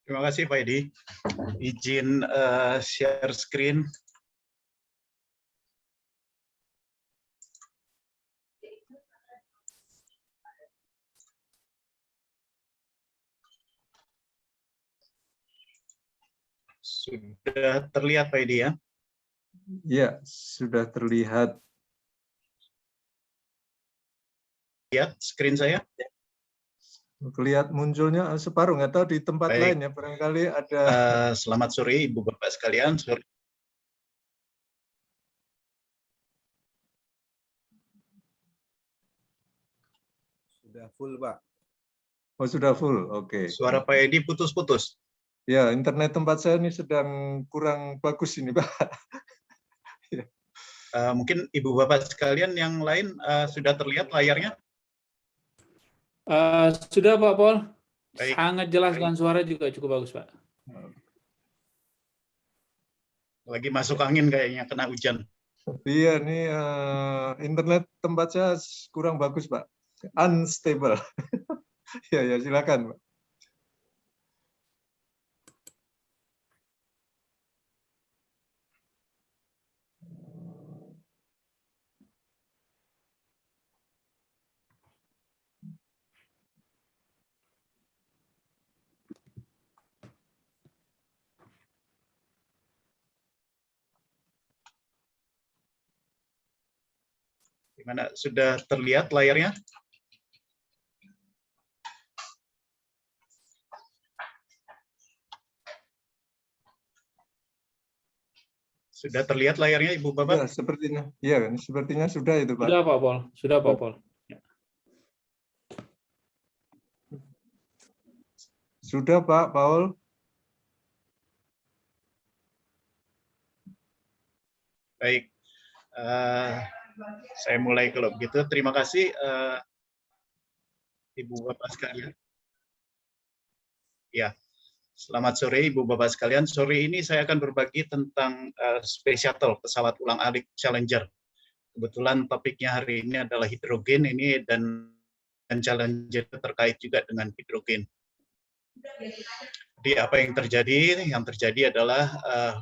Terima kasih Pak Edi. Izin share screen. Sudah terlihat Pak Edi ya? Ya, sudah terlihat. Lihat screen saya? Lihat munculnya separuh, nggak tahu di tempat Baik. lain ya, barangkali ada. Selamat sore Ibu Bapak sekalian. Sore. Sudah full, Pak. Oh, sudah full, oke. Suara Pak Edi putus-putus. Ya, internet tempat saya ini sedang kurang bagus ini, Pak. Mungkin Ibu Bapak sekalian yang lain sudah terlihat layarnya? Sudah Pak Paul, Baik. sangat jelas dan suara juga cukup bagus Pak. Lagi masuk angin kayaknya, kena hujan. Iya, ini internet tempat saya kurang bagus, Pak. Unstable. Ya, silakan, Pak. Gimana? Sudah terlihat layarnya? Sudah terlihat layarnya Ibu Bapak? Ya, sepertinya sudah itu, Pak. Sudah Pak Paul, sudah Pak Paul. Sudah, Pak Paul. Baik. Saya mulai kalau begitu. Terima kasih Ibu Bapak sekalian. Ya, selamat sore Ibu Bapak sekalian. Sore ini saya akan berbagi tentang Space Shuttle, pesawat ulang-alik Challenger. Kebetulan topiknya hari ini adalah hidrogen ini dan Challenger terkait juga dengan hidrogen. Jadi apa yang terjadi? Yang terjadi adalah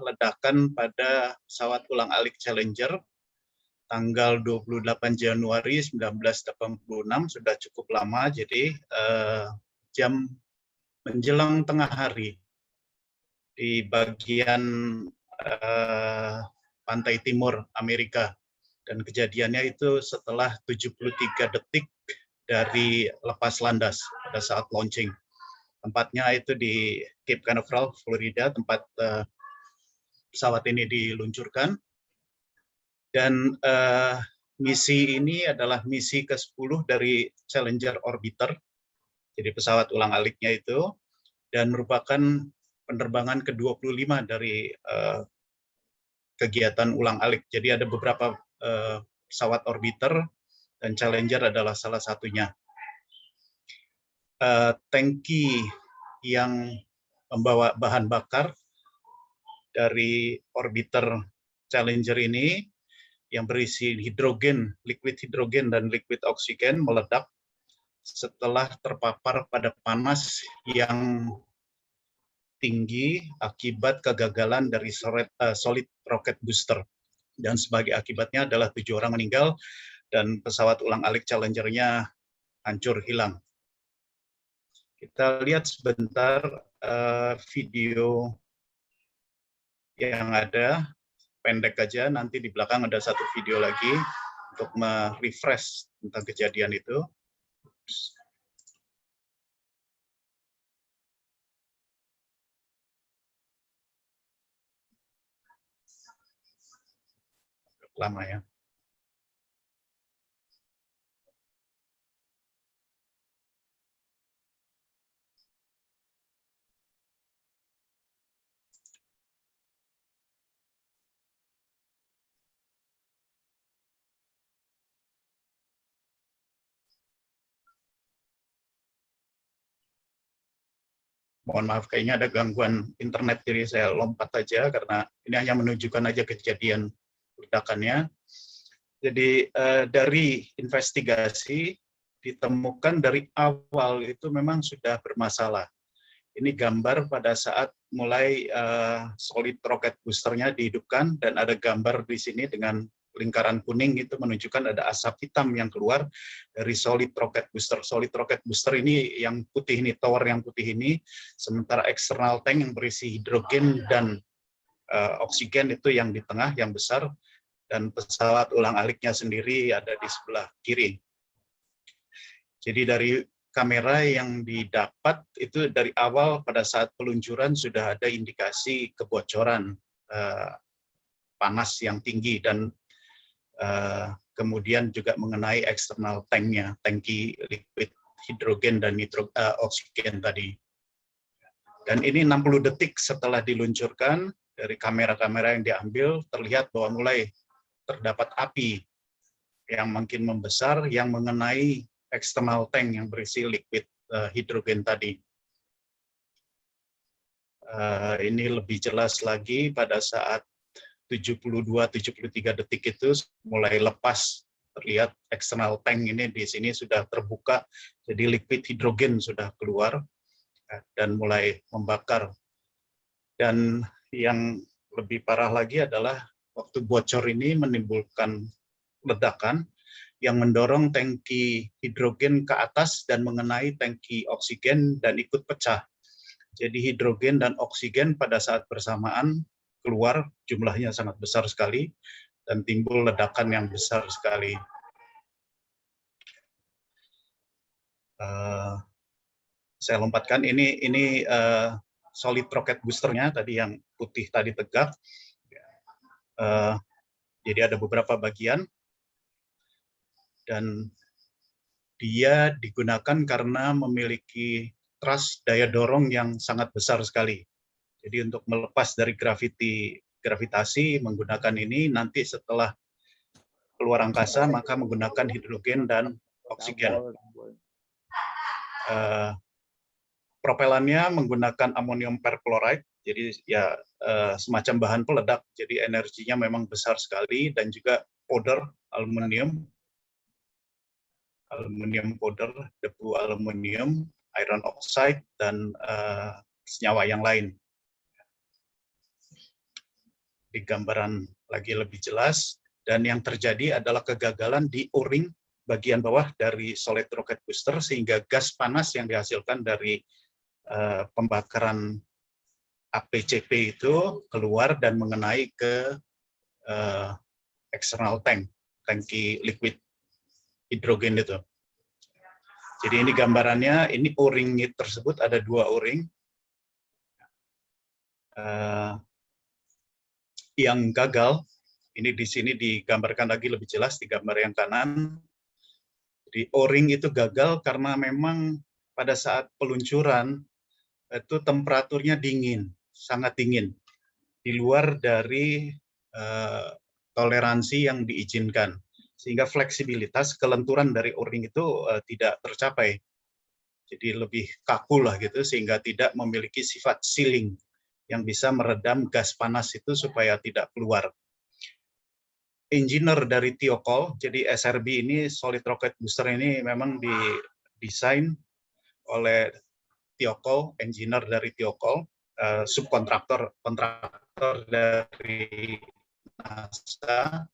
ledakan pada pesawat ulang-alik Challenger tanggal 28 Januari 1986, sudah cukup lama, jadi jam menjelang tengah hari di bagian pantai timur Amerika, dan kejadiannya itu setelah 73 detik dari lepas landas pada saat launching. Tempatnya itu di Cape Canaveral, Florida, tempat pesawat ini diluncurkan. Dan misi ini adalah misi ke-10 dari Challenger Orbiter, jadi pesawat ulang-aliknya itu, dan merupakan penerbangan ke-25 dari kegiatan ulang-alik. Jadi ada beberapa pesawat orbiter, dan Challenger adalah salah satunya. Tangki yang membawa bahan bakar dari orbiter Challenger ini yang berisi hidrogen, liquid hidrogen dan liquid oksigen meledak setelah terpapar pada panas yang tinggi akibat kegagalan dari solid rocket booster. Dan sebagai akibatnya adalah 7 orang meninggal dan pesawat ulang-alik Challenger-nya hancur hilang. Kita lihat sebentar video yang ada, pendek aja, nanti di belakang ada satu video lagi untuk merefresh tentang kejadian itu. Lama ya. Mohon maaf, kayaknya ada gangguan internet, jadi saya lompat aja karena ini hanya menunjukkan aja kejadian ledakannya. Jadi dari investigasi ditemukan dari awal itu memang sudah bermasalah. Ini gambar pada saat mulai solid rocket boosternya dihidupkan, dan ada gambar di sini dengan lingkaran kuning itu menunjukkan ada asap hitam yang keluar dari solid rocket booster. Solid rocket booster ini yang putih ini, tower yang putih ini, sementara external tank yang berisi hidrogen dan oksigen itu yang di tengah, yang besar, dan pesawat ulang-aliknya sendiri ada di sebelah kiri. Jadi dari kamera yang didapat itu dari awal pada saat peluncuran sudah ada indikasi kebocoran panas yang tinggi, dan kemudian juga mengenai eksternal tanknya, tangki liquid hidrogen dan oksigen tadi. Dan ini 60 detik setelah diluncurkan, dari kamera-kamera yang diambil terlihat bahwa mulai terdapat api yang makin membesar yang mengenai eksternal tank yang berisi liquid hidrogen tadi. Ini lebih jelas lagi pada saat 72-73 detik itu mulai lepas, terlihat eksternal tank ini di sini sudah terbuka, jadi liquid hidrogen sudah keluar dan mulai membakar. Dan yang lebih parah lagi adalah waktu bocor ini menimbulkan ledakan yang mendorong tangki hidrogen ke atas dan mengenai tangki oksigen dan ikut pecah. Jadi hidrogen dan oksigen pada saat bersamaan keluar, jumlahnya sangat besar sekali, dan timbul ledakan yang besar sekali. Saya lompatkan, ini solid rocket boosternya tadi yang putih tadi tegak. Jadi ada beberapa bagian, dan dia digunakan karena memiliki thrust daya dorong yang sangat besar sekali. Jadi untuk melepas dari gravitasi menggunakan ini, nanti setelah keluar angkasa maka menggunakan hidrogen dan oksigen. Propelannya menggunakan amonium perchloride, jadi ya semacam bahan peledak, jadi energinya memang besar sekali, dan juga powder aluminium powder, debu aluminium, iron oxide, dan senyawa yang lain. Di gambaran lagi lebih jelas, dan yang terjadi adalah kegagalan di O-ring bagian bawah dari solid rocket booster, sehingga gas panas yang dihasilkan dari pembakaran APCP itu keluar dan mengenai ke external tank, tangki liquid hidrogen itu. Jadi ini gambarannya, ini O-ring tersebut ada 2 O-ring. Yang gagal, ini di sini digambarkan lagi lebih jelas di gambar yang kanan. Di O-ring itu gagal karena memang pada saat peluncuran itu temperaturnya dingin, sangat dingin, di luar dari toleransi yang diizinkan, sehingga fleksibilitas kelenturan dari O-ring itu tidak tercapai. Jadi lebih kaku lah gitu, sehingga tidak memiliki sifat sealing yang bisa meredam gas panas itu supaya tidak keluar. Engineer dari Thiokol, jadi SRB ini, solid rocket booster ini memang didesain oleh Thiokol, engineer dari Thiokol, subkontraktor dari NASA,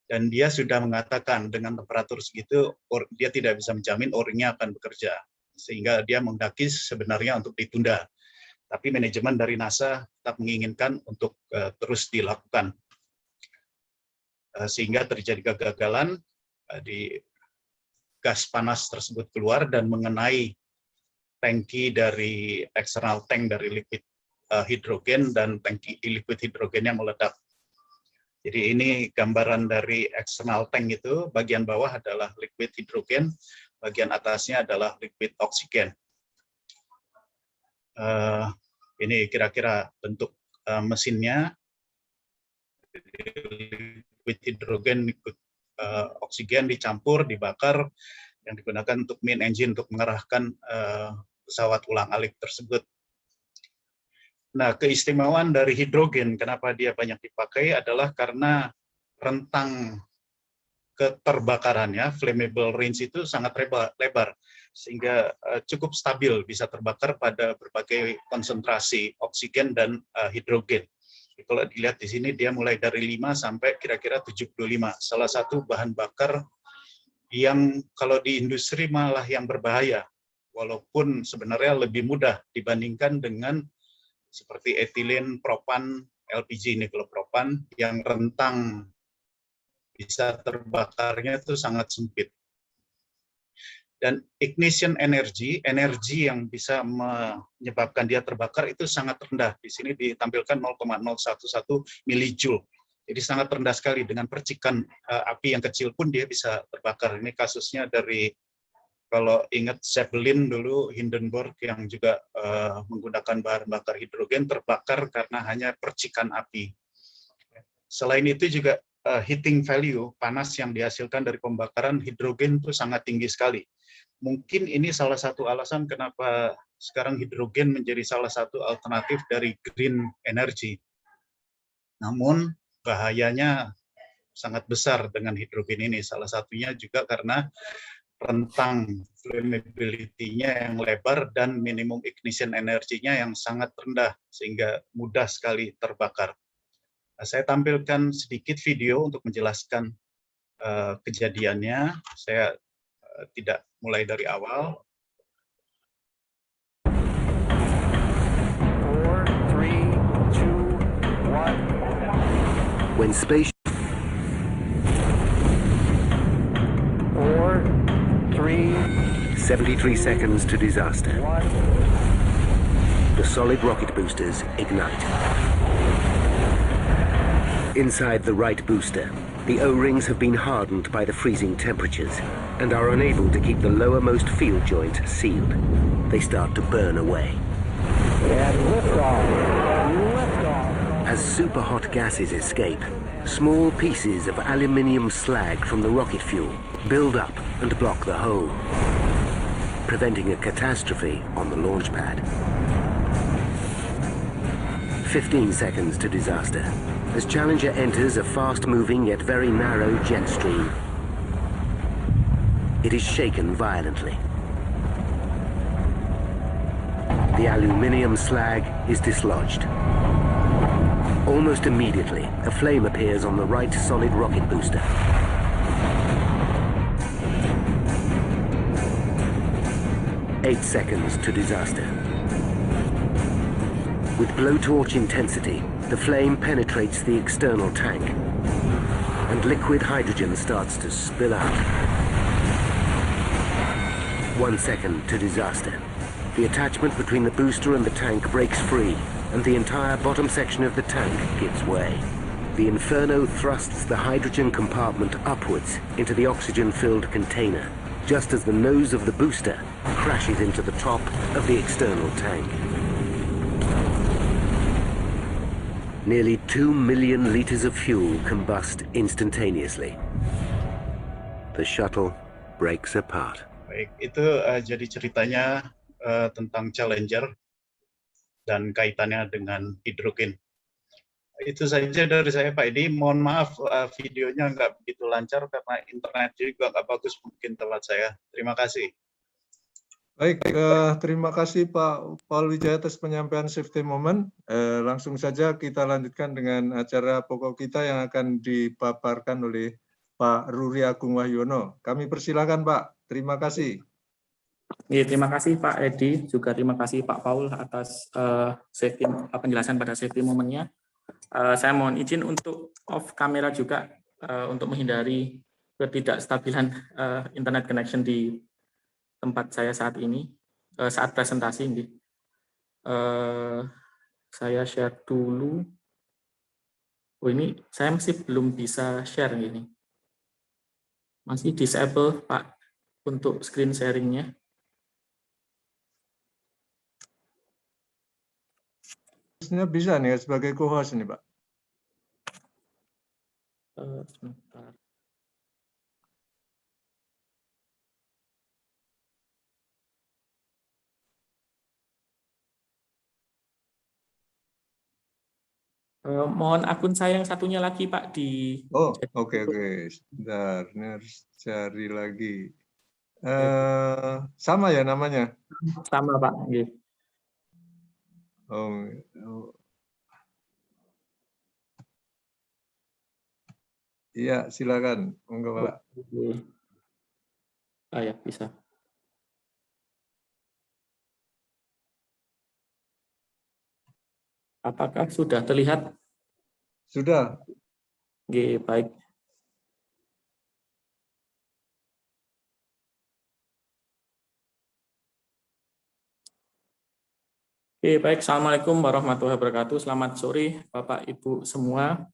dan dia sudah mengatakan dengan temperatur segitu dia tidak bisa menjamin O-ringnya akan bekerja, sehingga dia menghendaki sebenarnya untuk ditunda. Tapi manajemen dari NASA tetap menginginkan untuk terus dilakukan, sehingga terjadi kegagalan di gas panas tersebut keluar dan mengenai tangki dari eksternal tank dari liquid hidrogen, dan tangki liquid hidrogennya meledak. Jadi ini gambaran dari eksternal tank itu, bagian bawah adalah liquid hidrogen, bagian atasnya adalah liquid oksigen. Ini kira-kira bentuk mesinnya. Liquid hidrogen, liquid oksigen dicampur, dibakar, yang digunakan untuk main engine untuk mengerahkan pesawat ulang-alik tersebut. Nah, keistimewaan dari hidrogen, kenapa dia banyak dipakai adalah karena rentang keterbakarannya, flammable range itu sangat lebar, sehingga cukup stabil, bisa terbakar pada berbagai konsentrasi oksigen dan hidrogen. Kalau dilihat di sini dia mulai dari 5 sampai kira-kira 75. Salah satu bahan bakar yang kalau di industri malah yang berbahaya, walaupun sebenarnya lebih mudah dibandingkan dengan seperti etilen, propan, LPG niklopropan yang rentang bisa terbakarnya itu sangat sempit. Dan ignition energy yang bisa menyebabkan dia terbakar itu sangat rendah. Di sini ditampilkan 0,011 milijoule. Jadi sangat rendah sekali, dengan percikan api yang kecil pun dia bisa terbakar. Ini kasusnya dari, kalau ingat Zeppelin dulu, Hindenburg yang juga menggunakan bahan bakar hidrogen terbakar karena hanya percikan api. Selain itu juga heating value, panas yang dihasilkan dari pembakaran hidrogen itu sangat tinggi sekali. Mungkin ini salah satu alasan kenapa sekarang hidrogen menjadi salah satu alternatif dari green energy. Namun bahayanya sangat besar dengan hidrogen ini. Salah satunya juga karena rentang flammability-nya yang lebar dan minimum ignition energinya yang sangat rendah, sehingga mudah sekali terbakar. Saya tampilkan sedikit video untuk menjelaskan kejadiannya. Saya tidak mulai dari awal. 4, 3, 2, 1. When space 4, 3, 73 seconds to disaster. 1. The solid rocket boosters ignite. Inside the right booster, the O-rings have been hardened by the freezing temperatures and are unable to keep the lowermost field joint sealed. They start to burn away. And liftoff. Liftoff. As super hot gases escape, small pieces of aluminium slag from the rocket fuel build up and block the hole, preventing a catastrophe on the launch pad. 15 seconds to disaster as Challenger enters a fast-moving yet very narrow jet stream. It is shaken violently. The aluminium slag is dislodged. Almost immediately, a flame appears on the right solid rocket booster. Eight seconds to disaster. With blowtorch intensity, the flame penetrates the external tank, and liquid hydrogen starts to spill out. 1 second to disaster. The attachment between the booster and the tank breaks free, and the entire bottom section of the tank gives way. The Inferno thrusts the hydrogen compartment upwards into the oxygen-filled container, just as the nose of the booster crashes into the top of the external tank. Nearly 2 million liters of fuel combust instantaneously. The shuttle breaks apart. Baik, itu jadi ceritanya tentang Challenger dan kaitannya dengan hidrogen. Itu saja dari saya, Pak Edi. Mohon maaf videonya nggak begitu lancar karena internet juga nggak bagus mungkin tempat saya. Terima kasih. Baik, terima kasih Pak Paul Wijaya atas penyampaian safety moment. Langsung saja kita lanjutkan dengan acara pokok kita yang akan dipaparkan oleh Pak Ruri Agung Wahyono. Kami persilakan Pak, terima kasih. Ya, terima kasih Pak Edi, juga terima kasih Pak Paul atas penjelasan pada safety moment-nya. Saya mohon izin untuk off kamera juga untuk menghindari ketidakstabilan internet connection di tempat saya saat ini, saat presentasi ini. Saya share dulu. Oh, ini saya masih belum bisa share ini. Masih disable Pak untuk screen sharing-nya. Bisa nih sebagai co-host nih Pak. Sebentar. Mohon akun saya yang satunya lagi Pak di Oh, oke. Sebentar, ini harus cari lagi. Sama ya namanya? sama Pak. Nggih. Oh, iya, silakan. Monggo, Pak. Oke. Ah ya, bisa. Apakah sudah terlihat? Sudah. Oke, baik. Oke, baik. Assalamualaikum warahmatullahi wabarakatuh. Selamat sore, Bapak Ibu semua.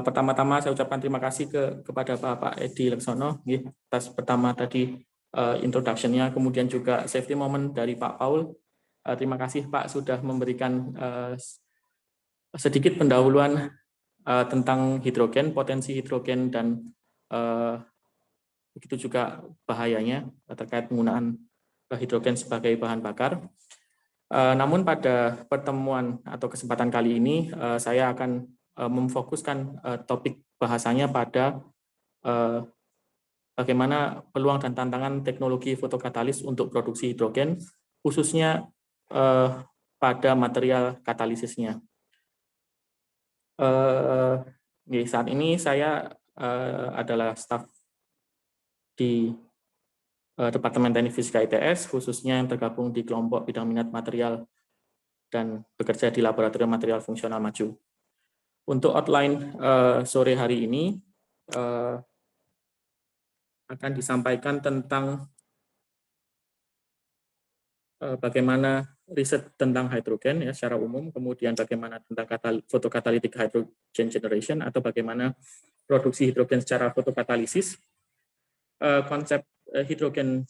Pertama-tama saya ucapkan terima kasih kepada Bapak Edi Leksono atas pertama tadi introduction-nya, kemudian juga safety moment dari Pak Paul. Terima kasih Pak sudah memberikan sedikit pendahuluan tentang hidrogen, potensi hidrogen, dan begitu juga bahayanya terkait penggunaan hidrogen sebagai bahan bakar. Namun pada pertemuan atau kesempatan kali ini saya akan memfokuskan topik bahasanya pada bagaimana peluang dan tantangan teknologi fotokatalis untuk produksi hidrogen, khususnya pada material katalisisnya. Saat ini saya adalah staf di Departemen Teknik Fisika ITS, khususnya yang tergabung di kelompok bidang minat material dan bekerja di Laboratorium Material Fungsional Maju. Untuk outline sore hari ini akan disampaikan tentang bagaimana riset tentang hidrogen ya secara umum, kemudian bagaimana tentang photocatalytic hydrogen generation atau bagaimana produksi hidrogen secara fotokatalisis, konsep hidrogen,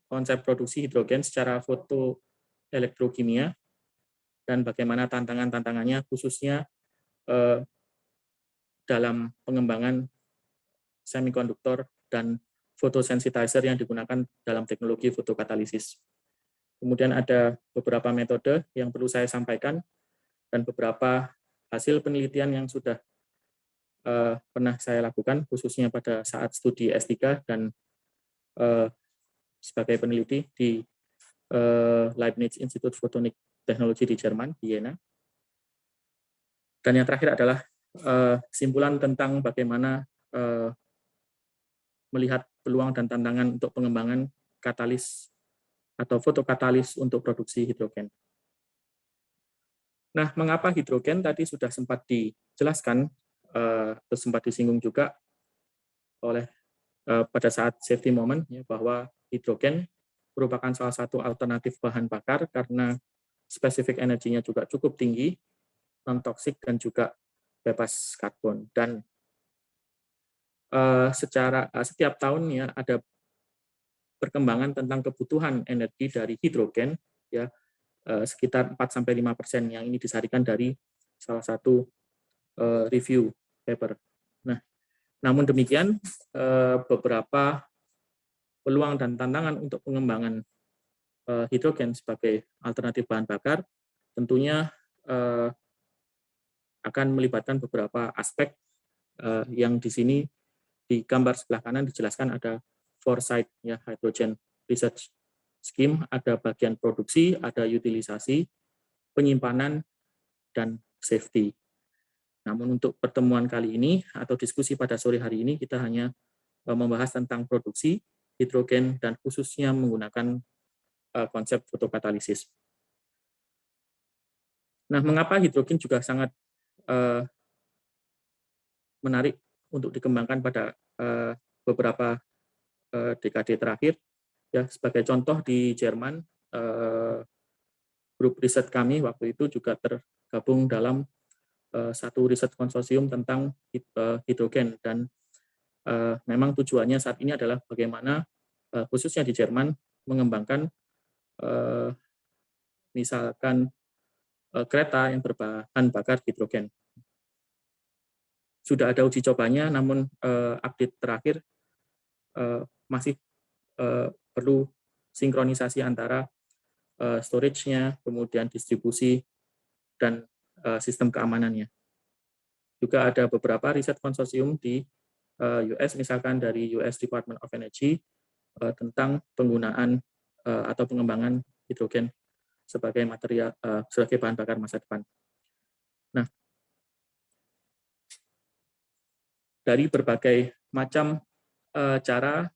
konsep produksi hidrogen secara fotoelektrokimia, dan bagaimana tantangan-tantangannya khususnya dalam pengembangan semikonduktor dan photosensitizer yang digunakan dalam teknologi fotokatalisis. Kemudian ada beberapa metode yang perlu saya sampaikan dan beberapa hasil penelitian yang sudah pernah saya lakukan, khususnya pada saat studi S3 dan sebagai peneliti di Leibniz Institute Photonic Technology di Jerman, di Jena. Dan yang terakhir adalah kesimpulan tentang bagaimana melihat peluang dan tantangan untuk pengembangan katalis atau fotokatalis untuk produksi hidrogen. Nah, mengapa hidrogen tadi sudah sempat dijelaskan atau sempat disinggung juga oleh pada saat safety moment ya, bahwa hidrogen merupakan salah satu alternatif bahan bakar karena spesifik energinya juga cukup tinggi, non-toksik dan juga bebas karbon. Dan setiap tahunnya ada perkembangan tentang kebutuhan energi dari hidrogen ya sekitar 4-5% yang ini disarikan dari salah satu review paper. Nah, namun demikian beberapa peluang dan tantangan untuk pengembangan hidrogen sebagai alternatif bahan bakar tentunya akan melibatkan beberapa aspek yang di sini di gambar sebelah kanan dijelaskan ada foresight ya hydrogen research scheme, ada bagian produksi, ada utilisasi, penyimpanan, dan safety. Namun untuk pertemuan kali ini atau diskusi pada sore hari ini kita hanya membahas tentang produksi hidrogen dan khususnya menggunakan konsep fotokatalisis. Nah, mengapa hidrogen juga sangat menarik untuk dikembangkan pada beberapa dekade terakhir? Ya, sebagai contoh di Jerman, grup riset kami waktu itu juga tergabung dalam satu riset konsorsium tentang hidrogen dan memang tujuannya saat ini adalah bagaimana khususnya di Jerman mengembangkan misalkan kereta yang berbahan bakar hidrogen. Sudah ada uji cobanya, namun update terakhir masih perlu sinkronisasi antara storage-nya, kemudian distribusi, dan sistem keamanannya. Juga ada beberapa riset konsorsium di US, misalkan dari US Department of Energy, tentang penggunaan atau pengembangan hidrogen sebagai material, sebagai bahan bakar masa depan. Nah, dari berbagai macam cara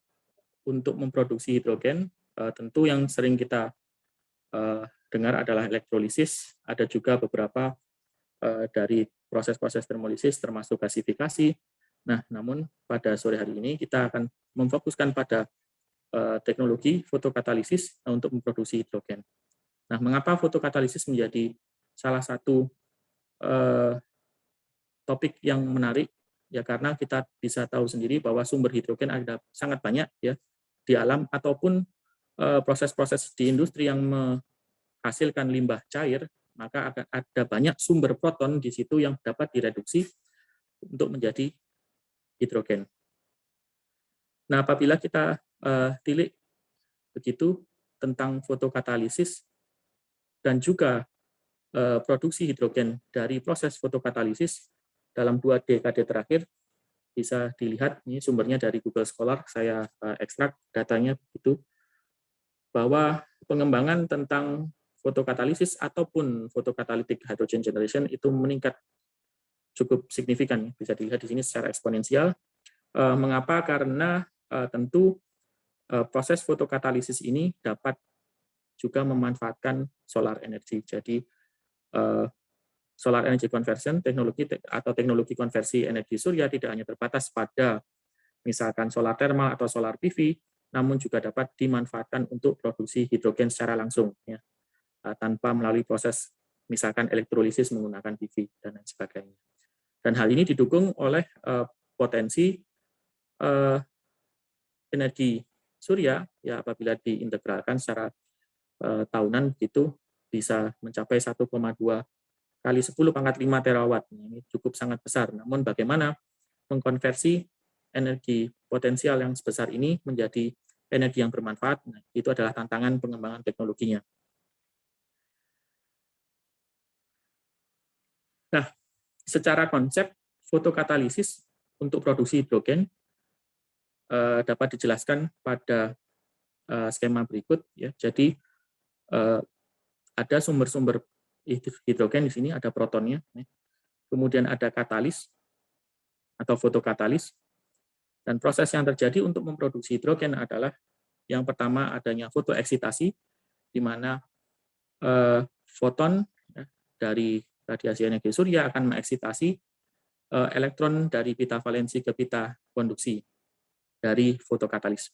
untuk memproduksi hidrogen, tentu yang sering kita dengar adalah elektrolisis. Ada juga beberapa dari proses-proses termolisis termasuk gasifikasi. Nah, namun pada sore hari ini kita akan memfokuskan pada teknologi fotokatalisis untuk memproduksi hidrogen. Nah, mengapa fotokatalisis menjadi salah satu topik yang menarik? Ya karena kita bisa tahu sendiri bahwa sumber hidrogen ada sangat banyak ya di alam, ataupun proses-proses di industri yang menghasilkan limbah cair, maka akan ada banyak sumber proton di situ yang dapat direduksi untuk menjadi hidrogen. Nah, apabila kita tilik begitu tentang fotokatalisis dan juga produksi hidrogen dari proses fotokatalisis dalam 2 dekade terakhir, bisa dilihat, ini sumbernya dari Google Scholar, saya ekstrak datanya begitu, bahwa pengembangan tentang fotokatalisis ataupun photocatalytic hydrogen generation itu meningkat cukup signifikan, bisa dilihat di sini secara eksponensial. Mengapa? Karena tentu proses fotokatalisis ini dapat juga memanfaatkan solar energy. Jadi solar energy conversion, teknologi konversi energi surya tidak hanya terbatas pada misalkan solar thermal atau solar PV, namun juga dapat dimanfaatkan untuk produksi hidrogen secara langsung, ya, tanpa melalui proses misalkan elektrolisis menggunakan PV dan lain sebagainya. Dan hal ini didukung oleh potensi energi surya, ya apabila diintegralkan secara tahunan itu bisa mencapai 1,2 kali 10⁵ terawatt. Ini cukup sangat besar. Namun bagaimana mengkonversi energi potensial yang sebesar ini menjadi energi yang bermanfaat? Nah, itu adalah tantangan pengembangan teknologinya. Nah, secara konsep fotokatalisis untuk produksi hidrogen dapat dijelaskan pada skema berikut, ya. Jadi ada sumber-sumber hidrogen di sini, ada protonnya, ya. Kemudian ada katalis atau fotokatalis, dan proses yang terjadi untuk memproduksi hidrogen adalah yang pertama adanya fotoeksitasi, di mana foton, ya, dari radiasi energi surya akan mengeksitasi elektron dari pita valensi ke pita konduksi dari fotokatalis.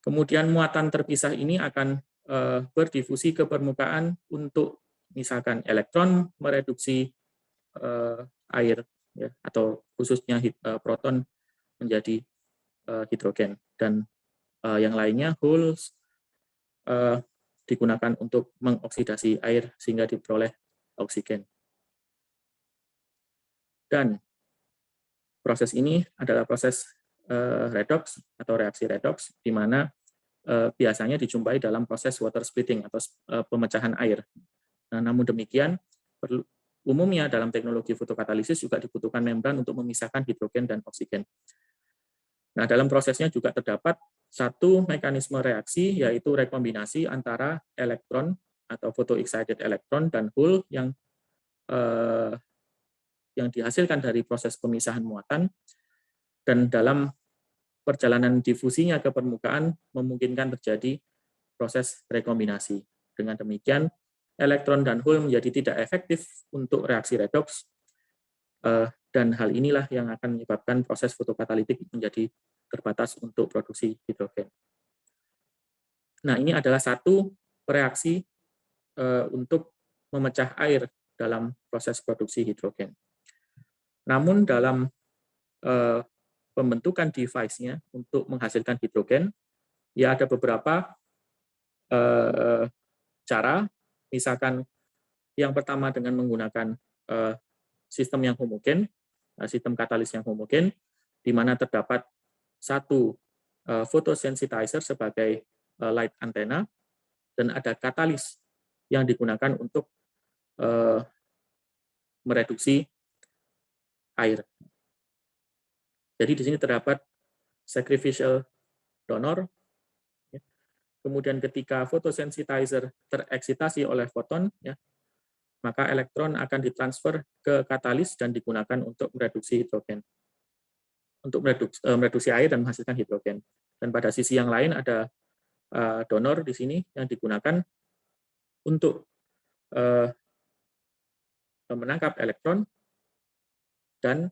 Kemudian muatan terpisah ini akan berdifusi ke permukaan untuk misalkan elektron mereduksi air, ya, atau khususnya proton menjadi hidrogen, dan yang lainnya holes digunakan untuk mengoksidasi air sehingga diperoleh oksigen. Dan proses ini adalah proses redox atau reaksi redox, di mana biasanya dijumpai dalam proses water splitting atau pemecahan air. Nah, namun demikian, umumnya dalam teknologi fotokatalisis juga dibutuhkan membran untuk memisahkan hidrogen dan oksigen. Nah, dalam prosesnya juga terdapat satu mekanisme reaksi, yaitu rekombinasi antara elektron atau photo-excited elektron dan hole yang dihasilkan dari proses pemisahan muatan, dan dalam perjalanan difusinya ke permukaan memungkinkan terjadi proses rekombinasi. Dengan demikian, elektron dan hole menjadi tidak efektif untuk reaksi redox, dan hal inilah yang akan menyebabkan proses fotokatalitik menjadi terbatas untuk produksi hidrogen. Nah, ini adalah satu reaksi untuk memecah air dalam proses produksi hidrogen. Namun dalam pembentukan device-nya untuk menghasilkan hidrogen, ya ada beberapa cara, misalkan yang pertama dengan menggunakan sistem yang homogen, sistem katalis yang homogen, di mana terdapat satu photosensitizer sebagai light antenna, dan ada katalis yang digunakan untuk mereduksi air. Jadi di sini terdapat sacrificial donor. Kemudian ketika photosensitizer tereksitasi oleh foton, ya, maka elektron akan ditransfer ke katalis dan digunakan untuk mereduksi hidrogen, untuk mereduksi air dan menghasilkan hidrogen. Dan pada sisi yang lain ada donor di sini yang digunakan untuk menangkap elektron dan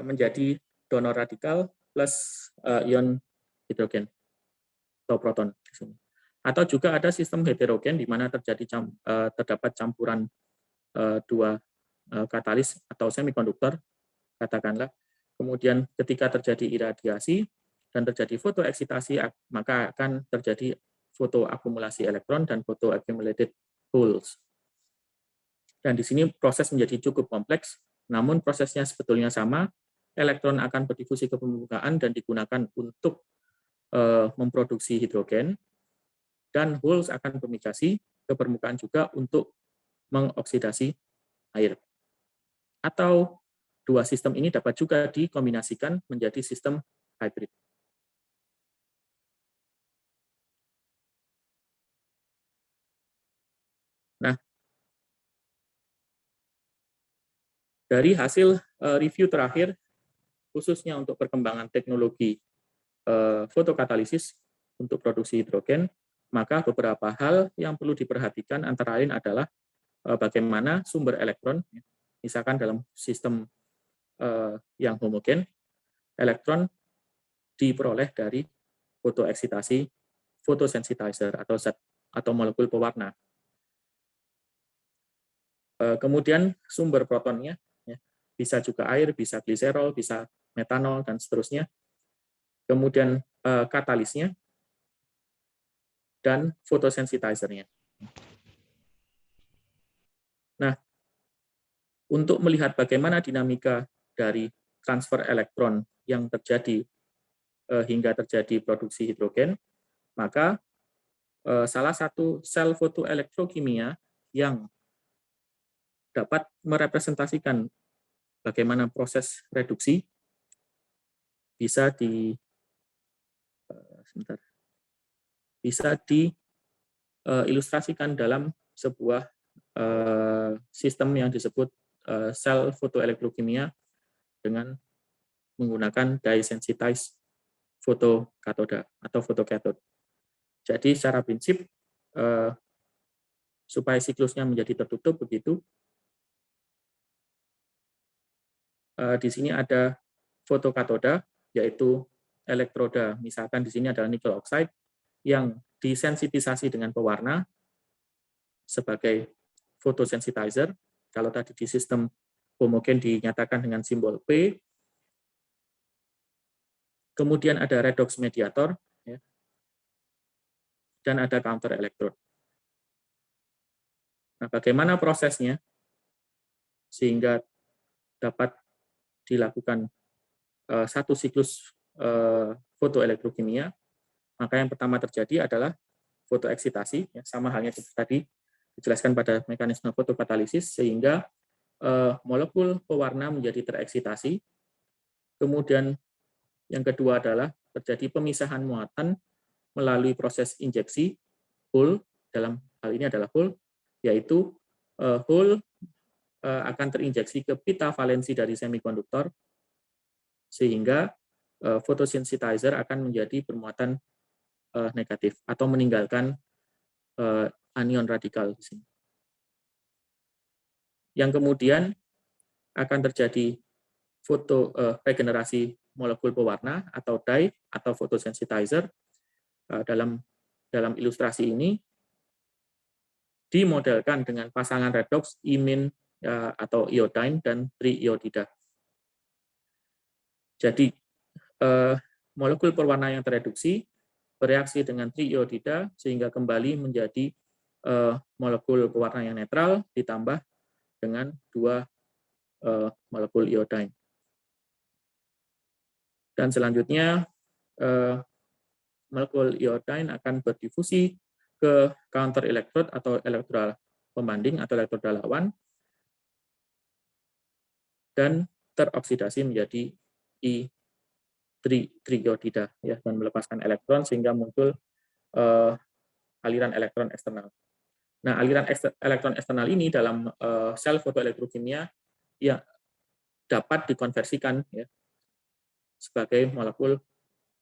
menjadi donor radikal plus ion hidrogen atau proton di sini. Atau juga ada sistem heterogen di mana terdapat campuran dua katalis atau semikonduktor, katakanlah. Kemudian ketika terjadi iradiasi dan terjadi fotoeksitasi, maka akan terjadi fotoakumulasi elektron dan photoaccumulated holes. Dan di sini proses menjadi cukup kompleks, namun prosesnya sebetulnya sama. Elektron akan berdifusi ke permukaan dan digunakan untuk memproduksi hidrogen, dan holes akan bermigrasi ke permukaan juga untuk mengoksidasi air. Atau dua sistem ini dapat juga dikombinasikan menjadi sistem hybrid. Nah, dari hasil review terakhir, khususnya untuk perkembangan teknologi fotokatalisis untuk produksi hidrogen, maka beberapa hal yang perlu diperhatikan antara lain adalah bagaimana sumber elektron, misalkan dalam sistem yang homogen, elektron diperoleh dari fotoeksitasi photosensitizer atau zat atau molekul pewarna. Kemudian sumber protonnya, bisa juga air, bisa gliserol, bisa metanol, dan seterusnya. Kemudian katalisnya, dan photosensitizer-nya. Nah, untuk melihat bagaimana dinamika dari transfer elektron yang terjadi hingga terjadi produksi hidrogen, maka salah satu sel fotoelektrokimia yang dapat merepresentasikan bagaimana proses reduksi bisa diilustrasikan dalam sebuah sistem yang disebut sel fotoelektrokimia dengan menggunakan dye-sensitized fotokatoda atau fotokatode. Jadi secara prinsip supaya siklusnya menjadi tertutup begitu, di sini ada fotokatoda, yaitu elektroda, misalkan di sini adalah nikel oxide yang disensitisasi dengan pewarna sebagai photosensitizer. Kalau tadi di sistem homogen dinyatakan dengan simbol P. Kemudian ada redox mediator, ya, dan ada counter elektrod. Nah, bagaimana prosesnya sehingga dapat dilakukan satu siklus fotoelektrokimia? Maka yang pertama terjadi adalah fotoeksitasi, ya, sama halnya seperti tadi dijelaskan pada mekanisme fotokatalisis, sehingga molekul pewarna menjadi tereksitasi. Kemudian yang kedua adalah terjadi pemisahan muatan melalui proses injeksi hole, dalam hal ini adalah hole, yaitu hole akan terinjeksi ke pita valensi dari semikonduktor, sehingga photosensitizer akan menjadi bermuatan negatif atau meninggalkan anion radikal di sini. Yang kemudian akan terjadi regenerasi molekul pewarna atau dye atau photosensitizer. Dalam ilustrasi ini dimodelkan dengan pasangan redox, imine atau iodine dan triiodida. Jadi molekul pewarna yang tereduksi bereaksi dengan triiodida sehingga kembali menjadi molekul pewarna yang netral ditambah dengan dua molekul iodine. Dan selanjutnya molekul iodine akan berdifusi ke counter elektrod atau elektroda pembanding atau elektroda lawan, dan teroksidasi menjadi triiodida ya, dan melepaskan elektron sehingga muncul aliran elektron eksternal. Nah, aliran elektron eksternal ini dalam sel fotoelektrokimia ya dapat dikonversikan ya sebagai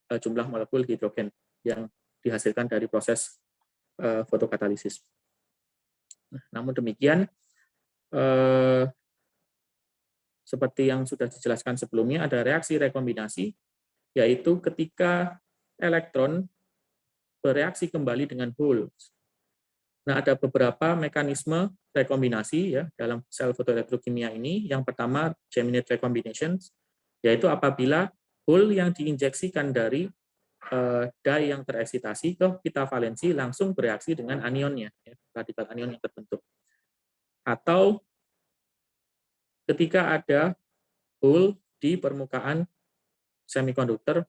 jumlah molekul hidrogen yang dihasilkan dari proses fotokatalisis. Namun demikian, seperti yang sudah dijelaskan sebelumnya, ada reaksi rekombinasi, yaitu ketika elektron bereaksi kembali dengan hole. Nah, ada beberapa mekanisme rekombinasi ya dalam sel fotoelektrokimia ini. Yang pertama, geminate recombination, yaitu apabila hole yang diinjeksikan dari dye yang tereksitasi ke pita valensi langsung bereaksi dengan anionnya, ya, radikal anion yang terbentuk. Atau ketika ada hole di permukaan semikonduktor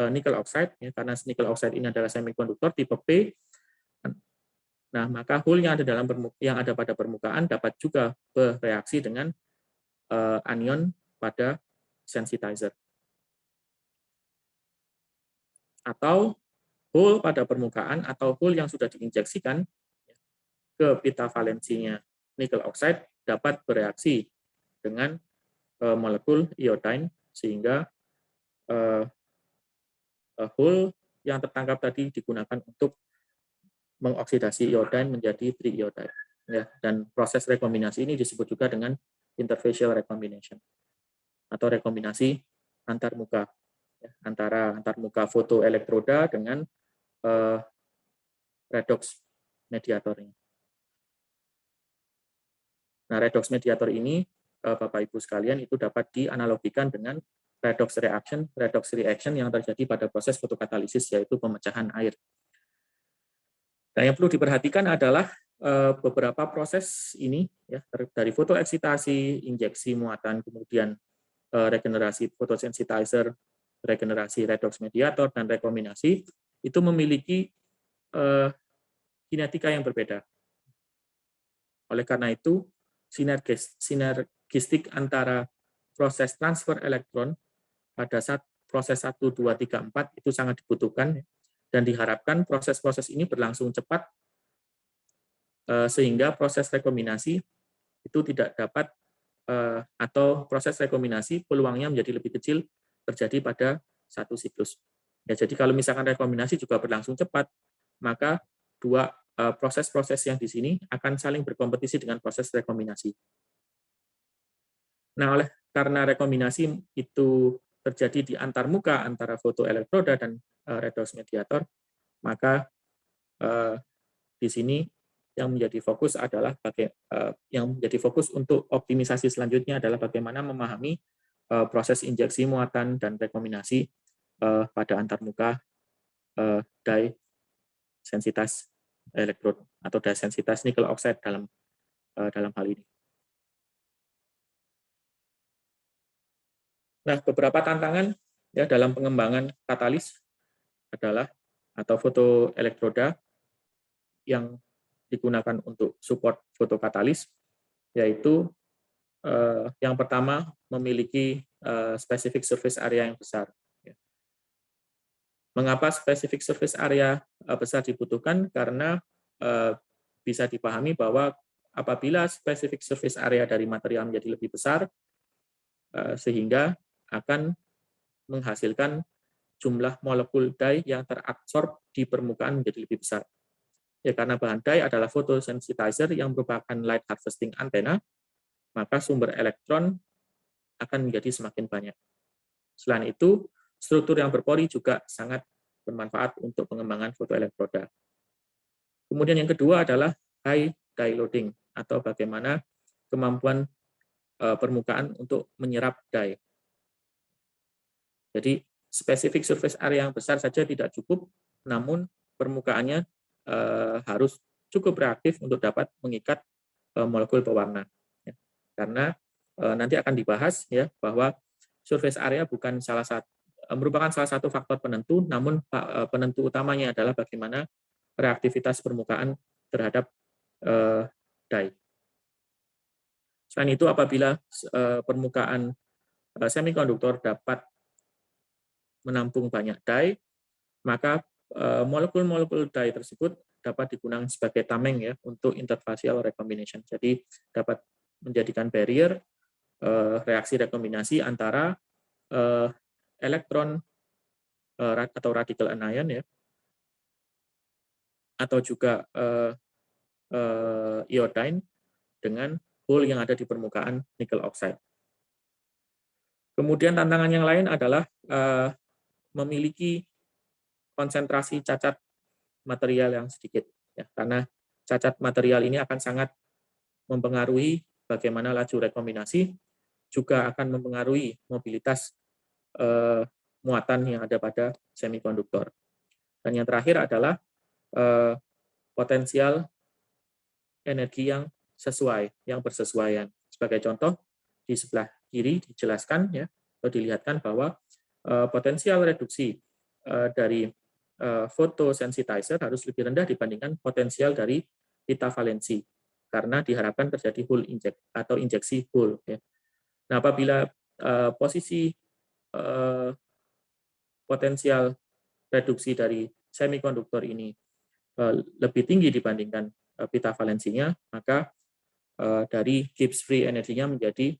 nikel oxide, ya, karena nikel oxide ini adalah semikonduktor tipe P. Nah, maka hole yang ada pada permukaan dapat juga bereaksi dengan anion pada sensitizer. Atau hole pada permukaan atau hole yang sudah diinjeksikan ke pita valensinya nikel oxide dapat bereaksi dengan molekul iodine sehingga hole yang tertangkap tadi digunakan untuk mengoksidasi iodine menjadi triiodide. Ya, dan proses rekombinasi ini disebut juga dengan interfacial recombination atau rekombinasi antarmuka, ya, antara antarmuka fotoelektroda dengan redox mediatornya. Nah, redox mediator ini, Bapak Ibu sekalian, itu dapat dianalogikan dengan redox reaction yang terjadi pada proses fotokatalisis, yaitu pemecahan air. Nah, yang perlu diperhatikan adalah beberapa proses ini, ya, dari fotoeksitasi, injeksi muatan, kemudian regenerasi fotosensitizer, regenerasi redox mediator, dan rekombinasi, itu memiliki kinetika yang berbeda. Oleh karena itu, sinergistik antara proses transfer elektron pada saat proses 1, 2, 3, 4 itu sangat dibutuhkan, dan diharapkan proses-proses ini berlangsung cepat sehingga proses rekombinasi itu tidak dapat atau proses rekombinasi peluangnya menjadi lebih kecil terjadi pada satu siklus. Ya, jadi kalau misalkan rekombinasi juga berlangsung cepat, maka dua proses-proses yang di sini akan saling berkompetisi dengan proses rekombinasi. Nah, karena rekombinasi itu terjadi di antarmuka antara fotoelektroda dan redox mediator, maka di sini yang menjadi fokus adalah untuk optimisasi selanjutnya adalah bagaimana memahami proses injeksi muatan dan rekombinasi pada antarmuka dye sensitas elektrod atau dye sensitas nikel oxide dalam hal ini. Nah, beberapa tantangan ya dalam pengembangan katalis adalah atau fotoelektroda yang digunakan untuk support fotokatalis, yaitu yang pertama memiliki specific surface area yang besar. Mengapa specific surface area besar dibutuhkan? Karena bisa dipahami bahwa apabila specific surface area dari material menjadi lebih besar, sehingga akan menghasilkan jumlah molekul dye yang teradsorb di permukaan menjadi lebih besar. Ya, karena bahan dye adalah photosensitizer yang merupakan light harvesting antena, maka sumber elektron akan menjadi semakin banyak. Selain itu, struktur yang berpori juga sangat bermanfaat untuk pengembangan fotoelektroda. Kemudian yang kedua adalah high dye loading, atau bagaimana kemampuan permukaan untuk menyerap dye. Jadi, specific surface area yang besar saja tidak cukup, namun permukaannya harus cukup reaktif untuk dapat mengikat molekul pewarna. Ya. Karena nanti akan dibahas ya bahwa surface area merupakan salah satu faktor penentu, namun penentu utamanya adalah bagaimana reaktivitas permukaan terhadap dye. Selain itu, apabila permukaan semikonduktor dapat menampung banyak die, maka molekul-molekul die tersebut dapat digunakan sebagai tameng ya untuk interfacial recombination. Jadi dapat menjadikan barrier reaksi rekombinasi antara elektron atau radical anion ya, atau juga iodine dengan hole yang ada di permukaan nikel oxide. Kemudian tantangan yang lain adalah memiliki konsentrasi cacat material yang sedikit, ya, karena cacat material ini akan sangat mempengaruhi bagaimana laju rekombinasi, juga akan mempengaruhi mobilitas muatan yang ada pada semikonduktor. Dan yang terakhir adalah potensial energi yang sesuai, yang bersesuaian. Sebagai contoh, di sebelah kiri dijelaskan ya, atau dilihatkan bahwa potensial reduksi dari photosensitizer harus lebih rendah dibandingkan potensial dari pita valensi, karena diharapkan terjadi hole inject atau injeksi hole. Ya. Nah, apabila posisi potensial reduksi dari semikonduktor ini lebih tinggi dibandingkan pita valensinya, maka dari Gibbs free energinya menjadi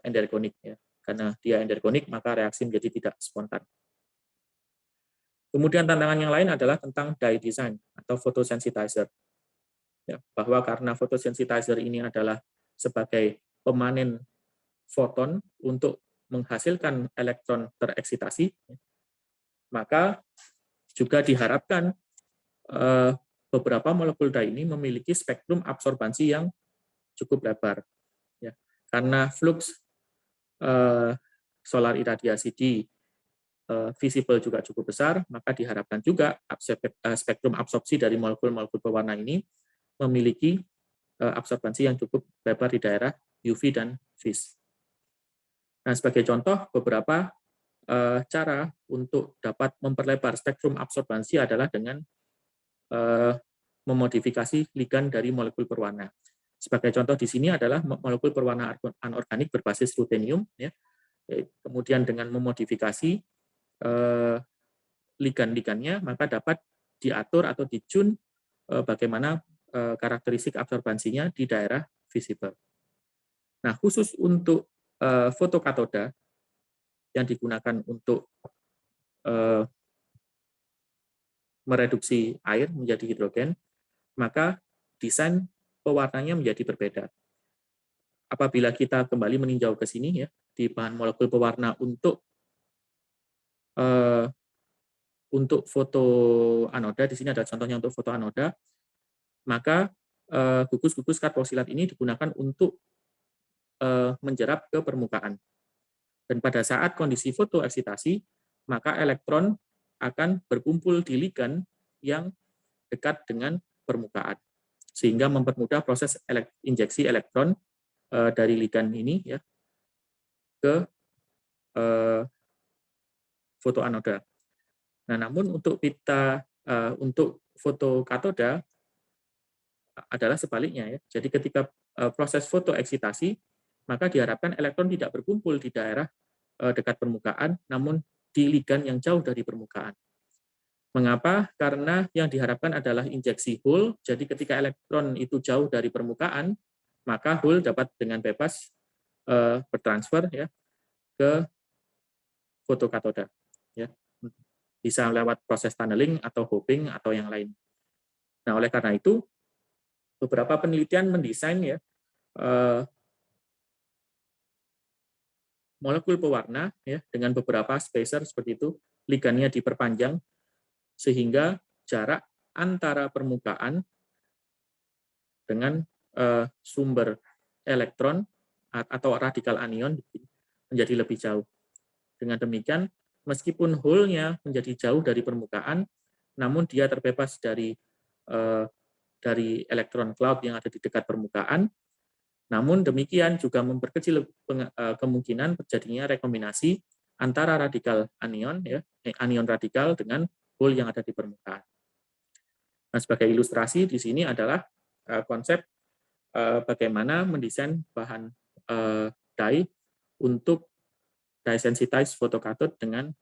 endergonik. Ya. Karena dia endergonik, maka reaksi menjadi tidak spontan. Kemudian tantangan yang lain adalah tentang dye design atau photosensitizer. Ya, bahwa karena photosensitizer ini adalah sebagai pemanen foton untuk menghasilkan elektron tereksitasi, maka juga diharapkan beberapa molekul dye ini memiliki spektrum absorbansi yang cukup lebar. Ya, karena flux solar iradiasi di visible juga cukup besar, maka diharapkan juga spektrum absorpsi dari molekul-molekul pewarna ini memiliki absorbansi yang cukup lebar di daerah UV dan vis. Nah, sebagai contoh, beberapa cara untuk dapat memperlebar spektrum absorbansi adalah dengan memodifikasi ligan dari molekul perwarna. Sebagai contoh di sini adalah molekul perwarna anorganik berbasis ruthenium, ya. Kemudian dengan memodifikasi ligan-ligannya, maka dapat diatur atau ditune bagaimana karakteristik absorbansinya di daerah visible. Nah, khusus untuk fotokatoda yang digunakan untuk mereduksi air menjadi hidrogen, maka desain pewarnanya menjadi berbeda. Apabila kita kembali meninjau ke sini ya, di bahan molekul pewarna untuk foto anoda, di sini ada contohnya untuk foto anoda, maka gugus-gugus karboksilat ini digunakan untuk menjerap ke permukaan. Dan pada saat kondisi fotoeksitasi, maka elektron akan berkumpul di ligan yang dekat dengan permukaan, sehingga mempermudah proses injeksi elektron dari ligan ini ya ke fotoanoda. Nah, namun untuk untuk fotokatoda adalah sebaliknya ya. Jadi ketika proses fotoeksitasi, maka diharapkan elektron tidak berkumpul di daerah dekat permukaan, namun di ligan yang jauh dari permukaan. Mengapa? Karena yang diharapkan adalah injeksi hole. Jadi ketika elektron itu jauh dari permukaan, maka hole dapat dengan bebas bertransfer ya ke fotokatoda. Ya. Bisa lewat proses tunneling atau hopping atau yang lain. Nah, oleh karena itu, beberapa penelitian mendesain ya molekul pewarna ya dengan beberapa spacer seperti itu, ligannya diperpanjang sehingga jarak antara permukaan dengan sumber elektron atau radikal anion menjadi lebih jauh. Dengan demikian, meskipun hole-nya menjadi jauh dari permukaan, namun dia terbebas dari elektron cloud yang ada di dekat permukaan. Namun demikian juga memperkecil kemungkinan terjadinya rekombinasi antara radikal anion, ya, anion radikal dengan hole yang ada di permukaan. Nah, sebagai ilustrasi di sini adalah konsep bagaimana mendesain bahan dye untuk dye sensitized photocatode dengan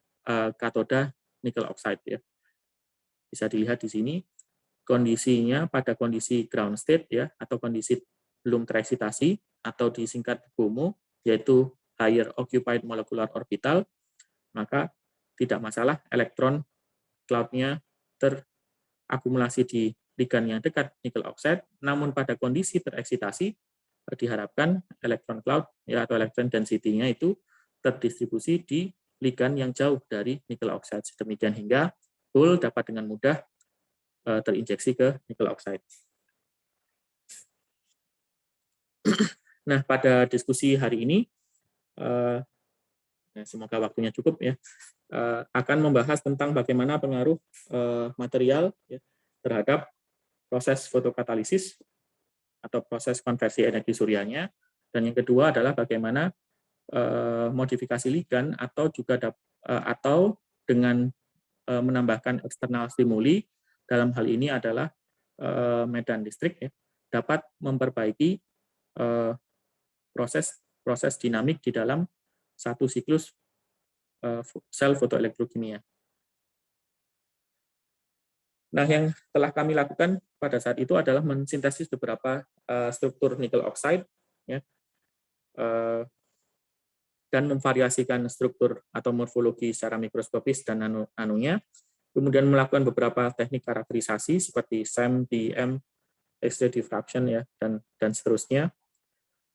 katoda nikel oxide ya. Bisa dilihat di sini kondisinya pada kondisi ground state ya, atau kondisi belum tereksitasi atau disingkat HOMO, yaitu higher occupied molecular orbital, maka tidak masalah elektron cloud-nya terakumulasi di ligan yang dekat nikel oxide, namun pada kondisi tereksitasi diharapkan elektron cloud ya, atau elektron density-nya itu terdistribusi di ligan yang jauh dari nikel oxide, sedemikian hingga hole dapat dengan mudah terinjeksi ke nikel oxide. Nah, pada diskusi hari ini, semoga waktunya cukup ya, akan membahas tentang bagaimana pengaruh material ya, terhadap proses fotokatalisis atau proses konversi energi suryanya, dan yang kedua adalah bagaimana modifikasi ligan atau juga atau dengan menambahkan eksternal stimuli, dalam hal ini adalah medan listrik ya, dapat memperbaiki proses dinamik di dalam satu siklus sel fotoelektrokimia. Nah, yang telah kami lakukan pada saat itu adalah mensintesis beberapa struktur nikel oxide ya, dan memvariasikan struktur atau morfologi secara mikroskopis dan anunya, kemudian melakukan beberapa teknik karakterisasi seperti SEM, DM, X-ray diffraction ya, dan seterusnya.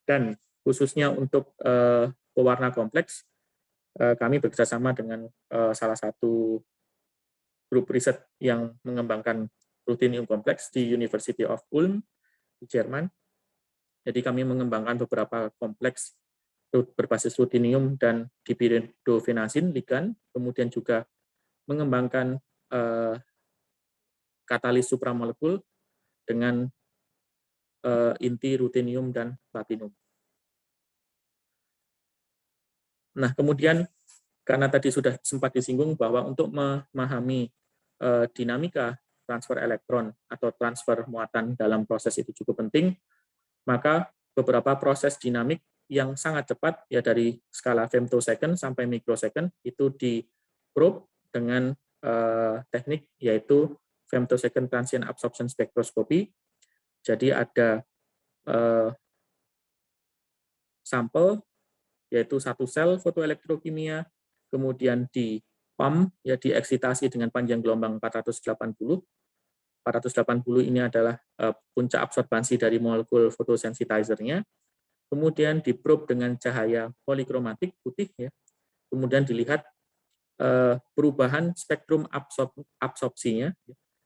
Dan khususnya untuk pewarna kompleks, kami bekerjasama dengan salah satu grup riset yang mengembangkan ruthenium kompleks di University of Ulm di Jerman. Jadi kami mengembangkan beberapa kompleks berbasis ruthenium dan dipyridofenasin ligan, kemudian juga mengembangkan katalis supramolekul dengan inti ruthenium dan platinum. Nah, kemudian karena tadi sudah sempat disinggung bahwa untuk memahami dinamika transfer elektron atau transfer muatan dalam proses itu cukup penting, maka beberapa proses dinamik yang sangat cepat ya dari skala femtosecond sampai mikrosecond itu di probe dengan teknik yaitu femtosecond transient absorption spectroscopy. Jadi ada sampel yaitu satu sel fotoelektrokimia, kemudian di pump ya dieksitasi dengan panjang gelombang 480. 480 ini adalah puncak absorbansi dari molekul fotosensitizer-nya. Kemudian di probe dengan cahaya polikromatik putih ya. Kemudian dilihat perubahan spektrum absorpsinya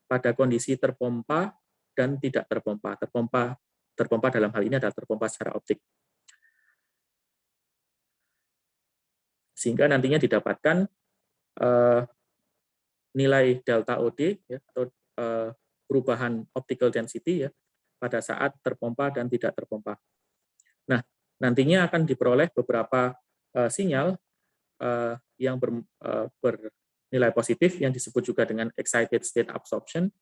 pada kondisi terpompa dan tidak terpompa. Terpompa dalam hal ini adalah terpompa secara optik. Sehingga nantinya didapatkan nilai delta OD ya, atau perubahan optical density ya pada saat terpompa dan tidak terpompa. Nah, nantinya akan diperoleh beberapa sinyal yang bernilai positif yang disebut juga dengan excited state absorption,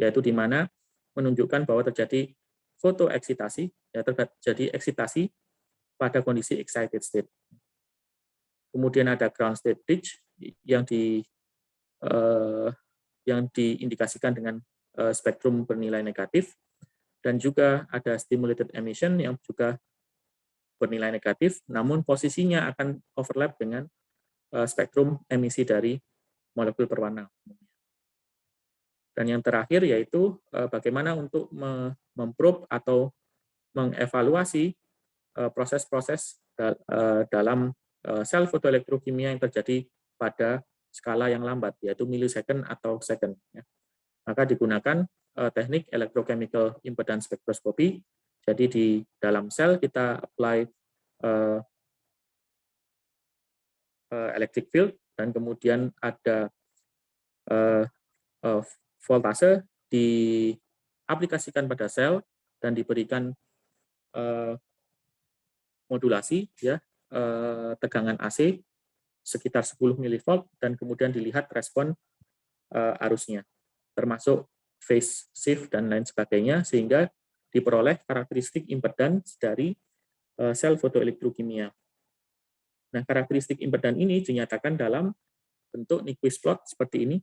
yaitu di mana menunjukkan bahwa terjadi fotoeksitasi, ya, terjadi eksitasi pada kondisi excited state. Kemudian ada ground state bridge yang diindikasikan dengan spektrum bernilai negatif, dan juga ada stimulated emission yang juga bernilai negatif, namun posisinya akan overlap dengan spektrum emisi dari molekul berwarna. Dan yang terakhir yaitu bagaimana untuk memprobe atau mengevaluasi proses-proses dalam sel fotoelektrokimia yang terjadi pada skala yang lambat, yaitu millisecond atau second. Maka digunakan teknik electrochemical impedance spectroscopy. Jadi di dalam sel kita apply electric field, dan kemudian ada voltase diaplikasikan pada sel dan diberikan modulasi ya, tegangan AC sekitar 10 mV, dan kemudian dilihat respon arusnya, termasuk phase shift dan lain sebagainya, sehingga diperoleh karakteristik impedans dari sel fotoelektrokimia. Nah, karakteristik impedan ini dinyatakan dalam bentuk Nyquist plot seperti ini.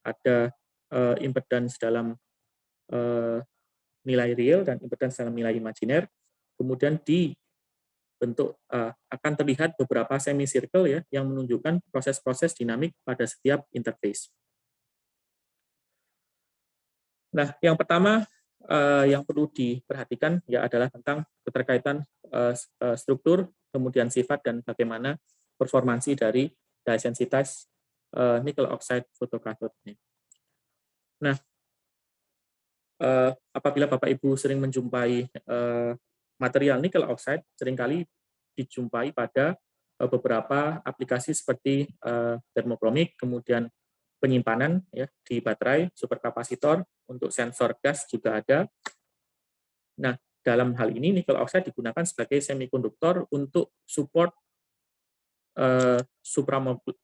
Ada impedans dalam nilai real dan impedans dalam nilai imajiner. Kemudian dibentuk akan terlihat beberapa semicircle ya yang menunjukkan proses-proses dinamik pada setiap interface. Nah, yang pertama yang perlu diperhatikan ya adalah tentang keterkaitan struktur, kemudian sifat dan bagaimana performansi dari dye sensitized nickel oxide photocathode. Nah, apabila Bapak Ibu sering menjumpai material nickel oxide, seringkali dijumpai pada beberapa aplikasi seperti termokromik, kemudian penyimpanan ya di baterai, superkapasitor, untuk sensor gas juga ada. Nah, dalam hal ini nickel oxide digunakan sebagai semikonduktor untuk support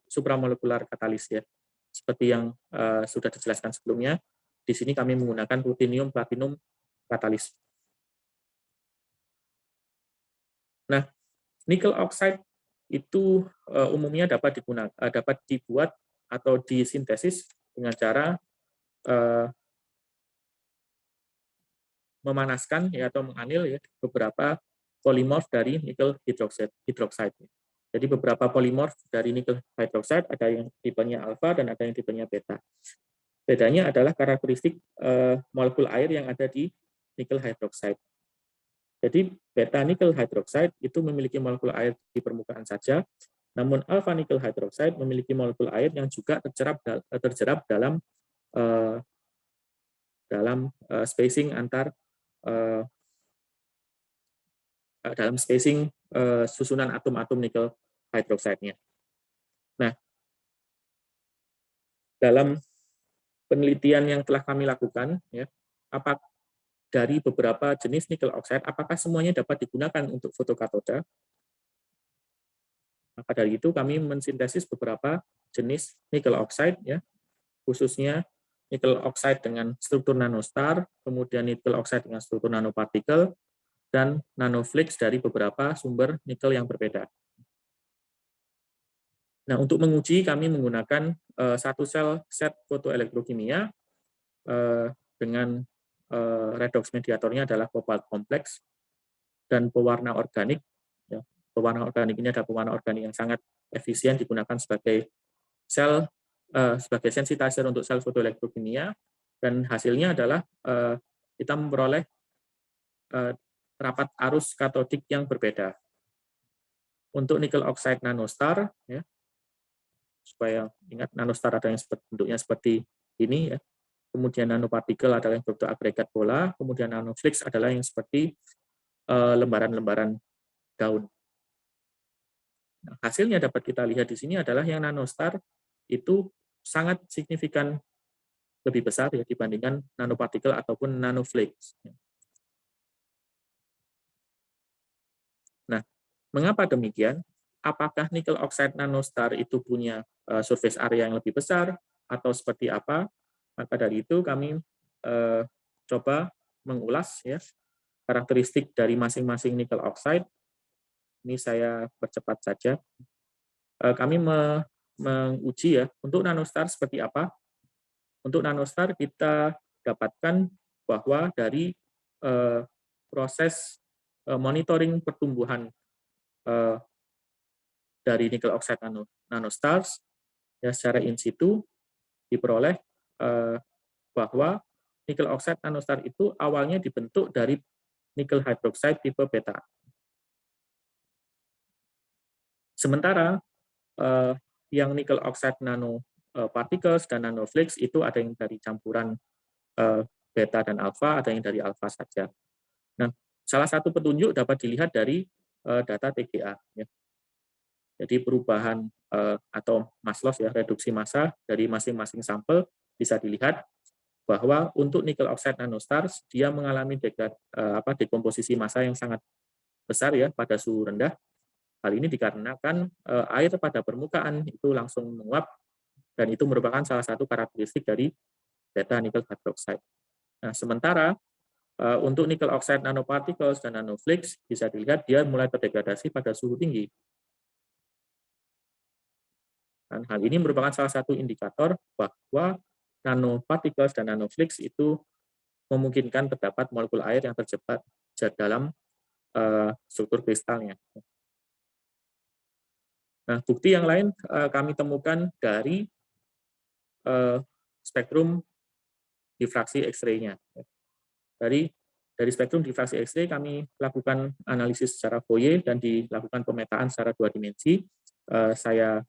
supramolekular katalis ya. Seperti yang sudah dijelaskan sebelumnya, di sini kami menggunakan rutenium platinum katalis. Nah, nickel oxide itu umumnya dapat dibuat atau disintesis dengan cara memanaskan ya atau menganil ya beberapa polimorf dari nickel hydroxide. Jadi beberapa polimorf dari nickel hydroxide ada yang tipenya alfa dan ada yang tipenya beta. Bedanya adalah karakteristik molekul air yang ada di nickel hydroxide. Jadi beta nickel hydroxide itu memiliki molekul air di permukaan saja, namun alfa nickel hydroxide memiliki molekul air yang juga terjerap dalam spacing antar dalam spacing susunan atom-atom nickel hydroxide-nya. Nah, dalam penelitian yang telah kami lakukan, ya, dari beberapa jenis nickel oxide, apakah semuanya dapat digunakan untuk fotokatoda? Maka dari itu kami mensintesis beberapa jenis nickel oxide, ya, khususnya nickel oxide dengan struktur nanostar, kemudian nickel oxide dengan struktur nanopartikel, dan nanoflakes dari beberapa sumber nikel yang berbeda. Nah, untuk menguji kami menggunakan satu sel set fotoelektrokimia dengan redox mediatornya adalah cobalt kompleks dan pewarna organik. Ya, pewarna organik ini adalah pewarna organik yang sangat efisien digunakan sebagai sel sebagai sensitizer untuk sel fotoelektrokimia, dan hasilnya adalah kita memperoleh rapat arus katodik yang berbeda. Untuk nickel oxide nanostar, ya, supaya ingat nanostar ada yang bentuknya seperti ini, ya. Kemudian nanopartikel adalah yang bentuk agregat bola, kemudian nanoflakes adalah yang seperti lembaran-lembaran daun. Nah, hasilnya dapat kita lihat di sini adalah yang nanostar itu sangat signifikan lebih besar ya dibandingkan nanopartikel ataupun nanoflakes. Nah, mengapa demikian? Apakah nickel oxide nanostar itu punya surface area yang lebih besar atau seperti apa? Maka dari itu kami coba mengulas ya karakteristik dari masing-masing nickel oxide. Ini saya percepat saja. Kami menguji ya untuk nanostar seperti apa. Untuk nanostar kita dapatkan bahwa dari proses monitoring pertumbuhan dari nickel oxide nanostars ya secara in situ diperoleh bahwa nickel oxide nanostar itu awalnya dibentuk dari nickel hydroxide tipe beta. Sementara yang nickel oxide nanoparticles dan nanoflakes itu ada yang dari campuran beta dan alfa, ada yang dari alfa saja. Nah, salah satu petunjuk dapat dilihat dari data TGA. Ya. Jadi perubahan atau mass loss ya reduksi massa dari masing-masing sampel bisa dilihat bahwa untuk nickel oxide nanostars dia mengalami dekomposisi massa yang sangat besar ya pada suhu rendah. Hal ini dikarenakan air pada permukaan itu langsung menguap dan itu merupakan salah satu karakteristik dari beta nickel hydroxide. Nah, sementara Untuk nickel oxide nanoparticles dan nanoflakes bisa dilihat dia mulai terdegradasi pada suhu tinggi. Dan hal ini merupakan salah satu indikator bahwa nanoparticles dan nanoflakes itu memungkinkan terdapat molekul air yang terjebak dalam struktur kristalnya. Nah, bukti yang lain kami temukan dari spektrum difraksi X-ray-nya. Dari spektrum difraksi X-ray kami lakukan analisis secara Fourier dan dilakukan pemetaan secara 2 dimensi. Saya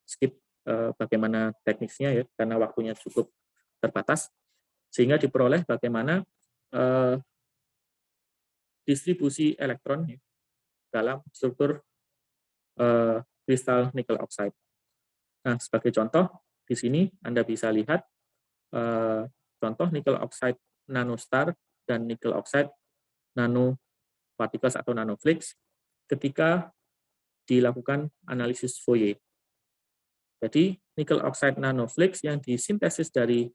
skip bagaimana teknisnya ya, karena waktunya cukup terbatas, sehingga diperoleh bagaimana distribusi elektron ya, dalam struktur kristal nikel oxide. Nah, sebagai contoh, di sini Anda bisa lihat contoh nikel oxide nanostar dan nickel oxide nanoparticles atau nanoflakes ketika dilakukan analisis Fourier. Jadi nickel oxide nanoflakes yang disintesis dari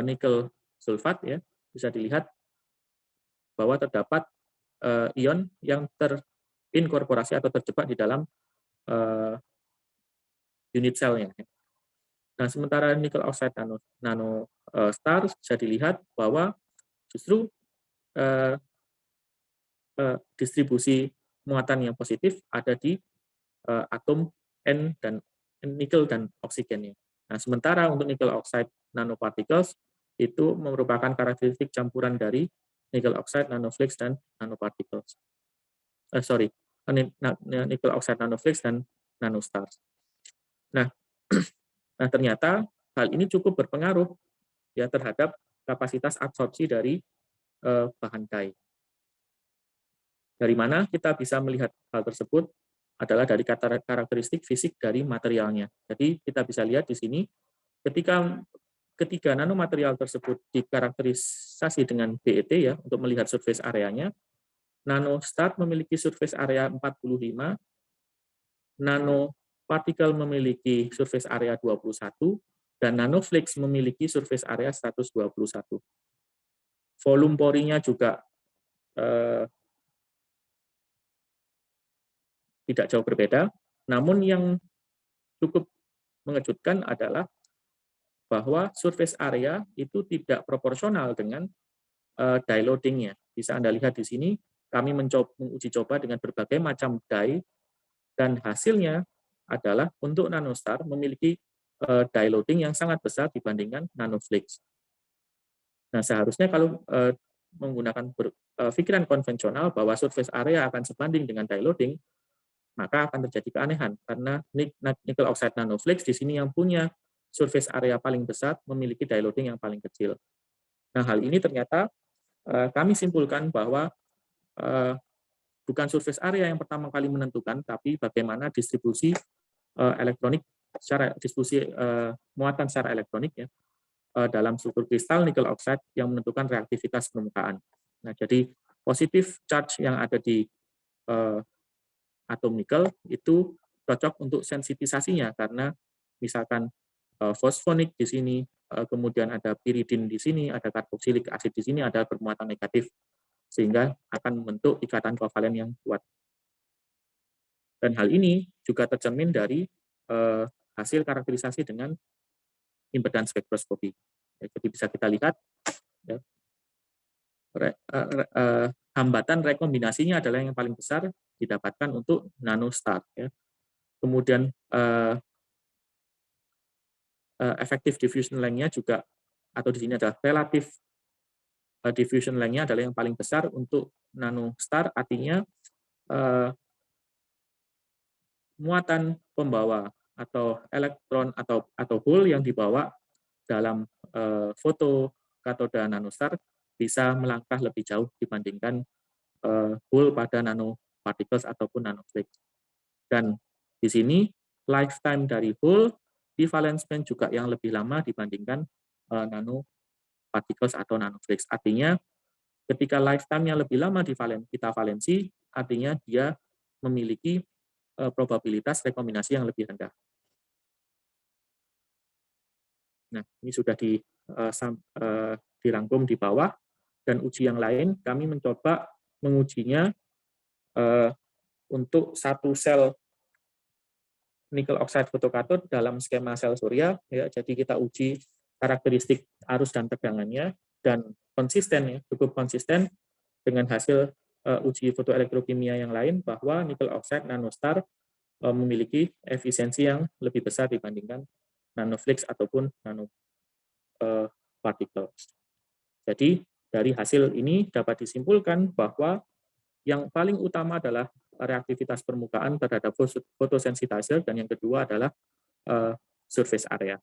nikel sulfat ya, bisa dilihat bahwa terdapat ion yang terinkorporasi atau terjebak di dalam unit selnya. Nah, sementara nickel oxide nanostar bisa dilihat bahwa justru distribusi muatan yang positif ada di atom N dan nikel dan oksigennya. Nah, sementara untuk nickel oxide nanoparticles itu merupakan karakteristik campuran dari nickel oxide nanoflakes dan nanoparticles. Nickel oxide nanoflakes dan nanostars. Nah, ternyata hal ini cukup berpengaruh ya terhadap kapasitas absorpsi dari bahan dye. Dari mana kita bisa melihat hal tersebut adalah dari karakteristik fisik dari materialnya. Jadi kita bisa lihat di sini ketika nanomaterial tersebut dikarakterisasi dengan BET ya untuk melihat surface areanya, nanostar memiliki surface area 45, nanopartikel memiliki surface area 21, dan nanoflakes memiliki surface area 121. Volume porinya juga tidak jauh berbeda, namun yang cukup mengejutkan adalah bahwa surface area itu tidak proporsional dengan dye loading-nya. Bisa Anda lihat di sini, kami menguji coba dengan berbagai macam dye, dan hasilnya adalah untuk nanostar memiliki dye loading yang sangat besar dibandingkan nanoflakes. Nah, seharusnya kalau menggunakan pikiran konvensional bahwa surface area akan sebanding dengan dye loading, maka akan terjadi keanehan karena nickel oxide nanoflakes di sini yang punya surface area paling besar memiliki dye loading yang paling kecil. Nah, hal ini ternyata kami simpulkan bahwa bukan surface area yang pertama kali menentukan, tapi bagaimana distribusi elektronik muatan secara elektronik ya dalam struktur kristal nickel oxide yang menentukan reaktivitas permukaan. Nah, jadi positif charge yang ada di atom nikel itu cocok untuk sensitisasinya karena misalkan fosfonik di sini, kemudian ada piridin di sini, ada karboksilik asid di sini, ada bermuatan negatif sehingga akan membentuk ikatan kovalen yang kuat. Dan hal ini juga tercermin dari hasil karakterisasi dengan impedans spektroskopi. Jadi bisa kita lihat ya, hambatan rekombinasinya adalah yang paling besar didapatkan untuk nanostar. Ya. Kemudian effective diffusion length-nya juga, atau di sini adalah relative diffusion length-nya adalah yang paling besar untuk nanostar, artinya muatan pembawa atau elektron atau hole yang dibawa dalam foto katoda nanostar bisa melangkah lebih jauh dibandingkan hole pada nanoparticles ataupun nanoflakes. Dan di sini lifetime dari hole di valence band juga yang lebih lama dibandingkan nanoparticles atau nanoflakes. Artinya ketika lifetime-nya lebih lama di kita valensi, artinya dia memiliki probabilitas rekombinasi yang lebih rendah. Nah, ini sudah dirangkum di bawah dan uji yang lain, kami mencoba mengujinya untuk satu sel nikel oxide fotokatod dalam skema sel surya. Ya, jadi kita uji karakteristik arus dan tegangannya, dan konsisten, ya, cukup konsisten dengan hasil uji fotoelektrokimia yang lain bahwa nikel oxide nanostar memiliki efisiensi yang lebih besar dibandingkan nanoflakes ataupun nanoparticles. Jadi dari hasil ini dapat disimpulkan bahwa yang paling utama adalah reaktivitas permukaan terhadap photosensitizer, dan yang kedua adalah surface area.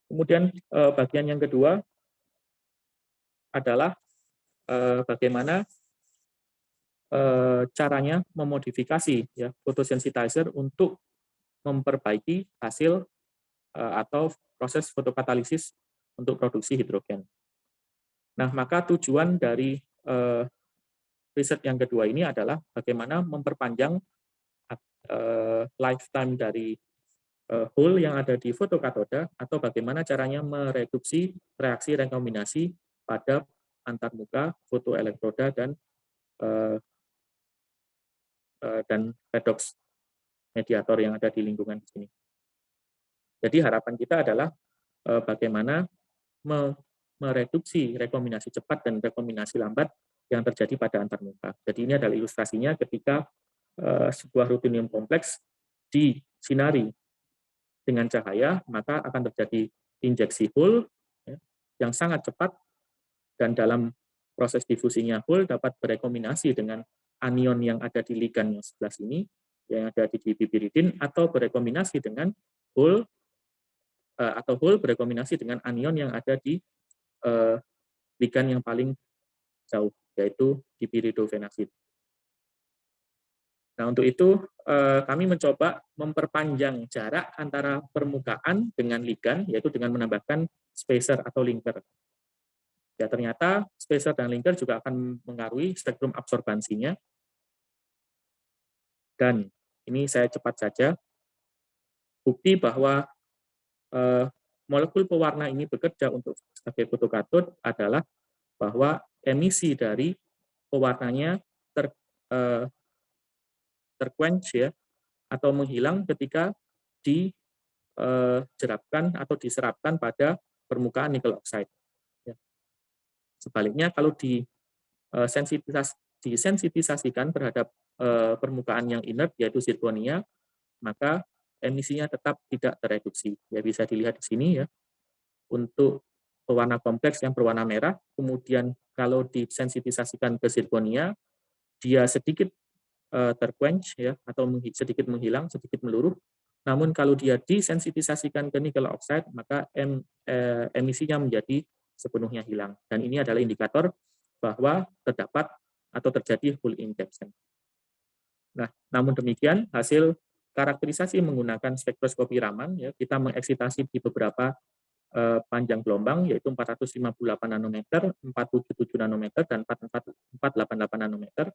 Kemudian bagian yang kedua adalah bagaimana caranya memodifikasi, ya, photosensitizer untuk memperbaiki hasil atau proses fotokatalisis untuk produksi hidrogen. Nah, maka tujuan dari riset yang kedua ini adalah bagaimana memperpanjang lifetime dari hole yang ada di fotokatoda, atau bagaimana caranya mereduksi reaksi rekombinasi pada antarmuka fotoelektroda dan redox mediator yang ada di lingkungan di sini. Jadi harapan kita adalah bagaimana mereduksi rekombinasi cepat dan rekombinasi lambat yang terjadi pada antarmuka. Jadi ini adalah ilustrasinya ketika sebuah rutinium kompleks disinari dengan cahaya, maka akan terjadi injeksi hole, ya, yang sangat cepat, dan dalam proses difusinya hole dapat berekombinasi dengan anion yang ada di ligan yang sebelah sini, yang ada di piperidin, atau berekombinasi dengan hole, atau hole berekombinasi dengan anion yang ada di ligan yang paling jauh, yaitu piperidofenasid. Nah, untuk itu kami mencoba memperpanjang jarak antara permukaan dengan ligan, yaitu dengan menambahkan spacer atau linker. Ya, ternyata spacer dan linker juga akan mengaruhi spektrum absorbansinya. Dan ini saya cepat saja, bukti bahwa molekul pewarna ini bekerja untuk sebagai fotokatod adalah bahwa emisi dari pewarnanya terquench, ya, atau menghilang ketika dijerapkan atau diserapkan pada permukaan nikel oxide. Ya. Sebaliknya kalau disensitisasikan terhadap permukaan yang inert, yaitu zirconia, maka emisinya tetap tidak tereduksi. Ya, bisa dilihat di sini, ya, untuk pewarna kompleks yang berwarna merah, kemudian kalau disensitisasikan ke zirconia, dia sedikit terquench, ya, atau sedikit menghilang, sedikit meluruh. Namun kalau dia disensitisasikan ke nikel oxide, maka emisinya menjadi sepenuhnya hilang. Dan ini adalah indikator bahwa terdapat atau terjadi hole injection. Nah, namun demikian, hasil karakterisasi menggunakan spektroskopi Raman, ya, kita mengeksitasi di beberapa panjang gelombang, yaitu 458 nanometer, 477 nanometer, dan 488 nanometer.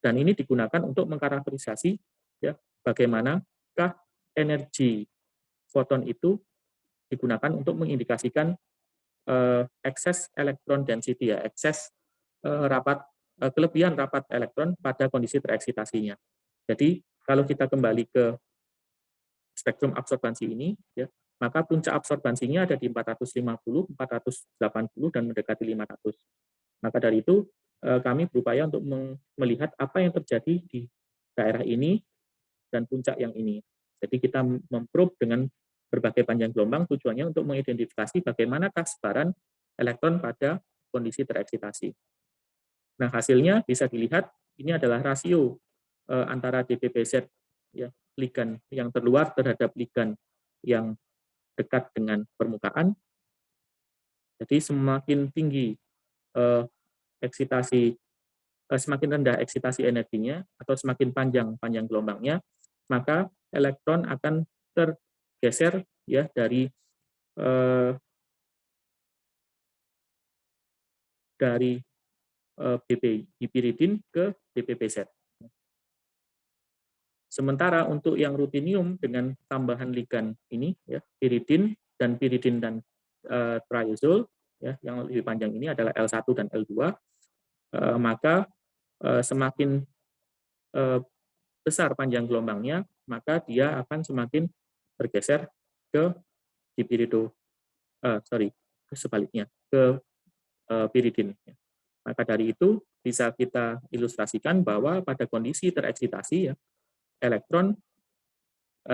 Dan ini digunakan untuk mengkarakterisasi, ya, bagaimanakah energi foton itu digunakan untuk mengindikasikan excess electron density, ya, excess kelebihan rapat elektron pada kondisi tereksitasinya. Jadi kalau kita kembali ke spektrum absorbansi ini, ya, maka puncak absorbansinya ada di 450, 480, dan mendekati 500. Maka dari itu kami berupaya untuk melihat apa yang terjadi di daerah ini dan puncak yang ini. Jadi kita memprobe dengan berbagai panjang gelombang, tujuannya untuk mengidentifikasi bagaimanakah sebaran elektron pada kondisi tereksitasi. Nah, hasilnya bisa dilihat, ini adalah rasio antara DPPZ, ya, ligan yang terluar terhadap ligan yang dekat dengan permukaan. Jadi semakin tinggi semakin rendah eksitasi energinya atau semakin panjang gelombangnya, maka elektron akan tergeser, ya, dari piperidin ke DPPZ. Sementara untuk yang rutinium dengan tambahan ligan ini, ya, piridin dan triazole, ya, yang lebih panjang ini adalah L1 dan L2, maka semakin besar panjang gelombangnya, maka dia akan semakin bergeser ke sebaliknya, ke piridin. Maka dari itu bisa kita ilustrasikan bahwa pada kondisi tereksitasi, ya,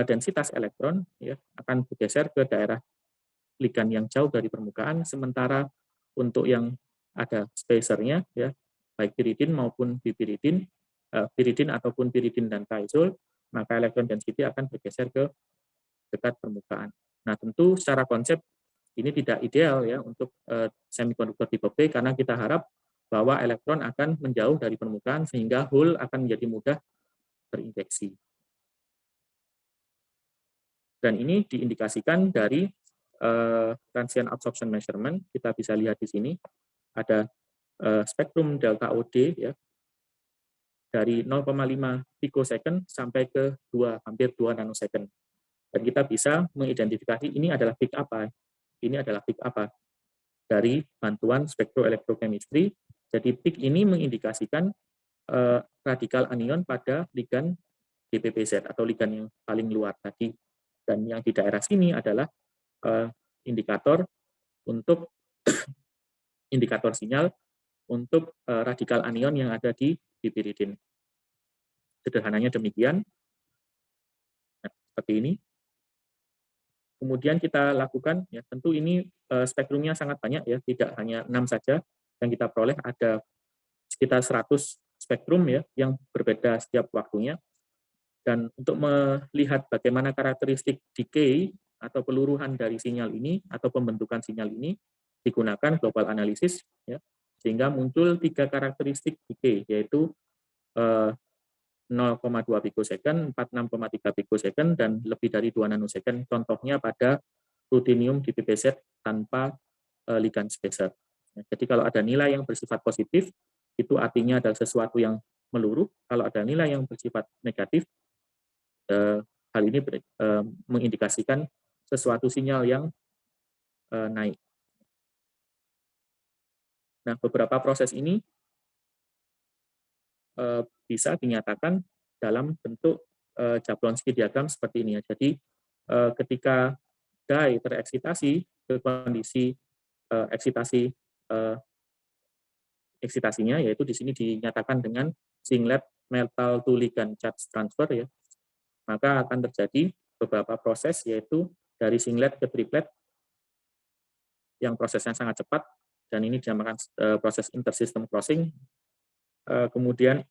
densitas elektron, ya, akan bergeser ke daerah ligan yang jauh dari permukaan, sementara untuk yang ada spacernya, ya, baik piridin maupun bipiridin, piridin ataupun piridin dan triazole, maka elektron density akan bergeser ke dekat permukaan. Nah, tentu secara konsep ini tidak ideal, ya, untuk semikonduktor tipe B, karena kita harap bahwa elektron akan menjauh dari permukaan sehingga hole akan menjadi mudah terinjeksi. Dan ini diindikasikan dari transient absorption measurement. Kita bisa lihat di sini ada spektrum delta OD, ya, dari 0,5 picosecond sampai ke hampir 2 nanosecond. Dan kita bisa mengidentifikasi ini adalah peak apa. Ini adalah peak apa dari bantuan spektroelektrochemistry. Jadi peak ini mengindikasikan radikal anion pada ligan DPPZ atau ligan yang paling luar tadi. Dan yang di daerah sini adalah indikator untuk indikator sinyal untuk radikal anion yang ada di piridin. Sederhananya demikian. Nah, seperti ini. Kemudian kita lakukan, ya, tentu ini spektrumnya sangat banyak, ya, tidak hanya 6 saja yang kita peroleh, ada sekitar 100 spektrum, ya, yang berbeda setiap waktunya. Dan untuk melihat bagaimana karakteristik decay atau peluruhan dari sinyal ini atau pembentukan sinyal ini, digunakan global analysis, ya, sehingga muncul 3 karakteristik decay, yaitu 0,2 picosecond, 46,3 picosecond, dan lebih dari 2 nanosecond. Contohnya pada ruthenium DPPZ tanpa ligan spacer. Jadi kalau ada nilai yang bersifat positif, itu artinya adalah sesuatu yang meluruh. Kalau ada nilai yang bersifat negatif, hal ini mengindikasikan sesuatu sinyal yang naik. Nah, beberapa proses ini bisa dinyatakan dalam bentuk Jablonski diagram seperti ini, ya. Jadi ketika dye tereksitasi ke kondisi eksitasinya, yaitu di sini dinyatakan dengan singlet metal to ligand charge transfer, ya, maka akan terjadi beberapa proses, yaitu dari singlet ke triplet yang prosesnya sangat cepat, dan ini dinamakan proses intersystem crossing. Kemudian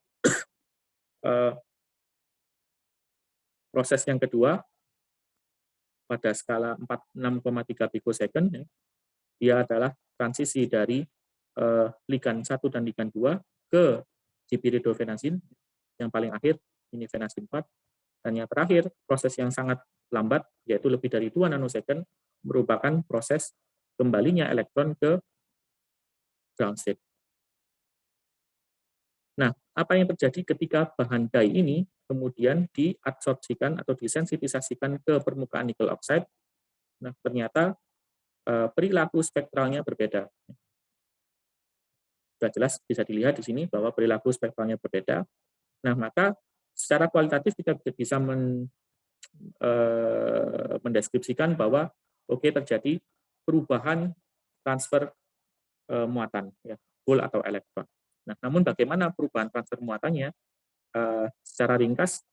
proses yang kedua pada skala 46,3 picosecond, ya, dia adalah transisi dari ligan 1 dan ligan 2 ke dipiridofenasin, yang paling akhir ini fenasin 4, dan yang terakhir proses yang sangat lambat, yaitu lebih dari 2 nanosecond, merupakan proses kembalinya elektron ke ground state. Nah, apa yang terjadi ketika bahan dye ini kemudian diadsorpsikan atau disensitisasikan ke permukaan nikel oxide? Nah, ternyata perilaku spektralnya berbeda. Sudah jelas bisa dilihat di sini bahwa perilaku spektralnya berbeda. Nah, maka secara kualitatif kita bisa mendeskripsikan bahwa terjadi perubahan transfer muatan, ya, hole atau elektron. Nah, namun bagaimana perubahan transfer muatannya? Secara ringkas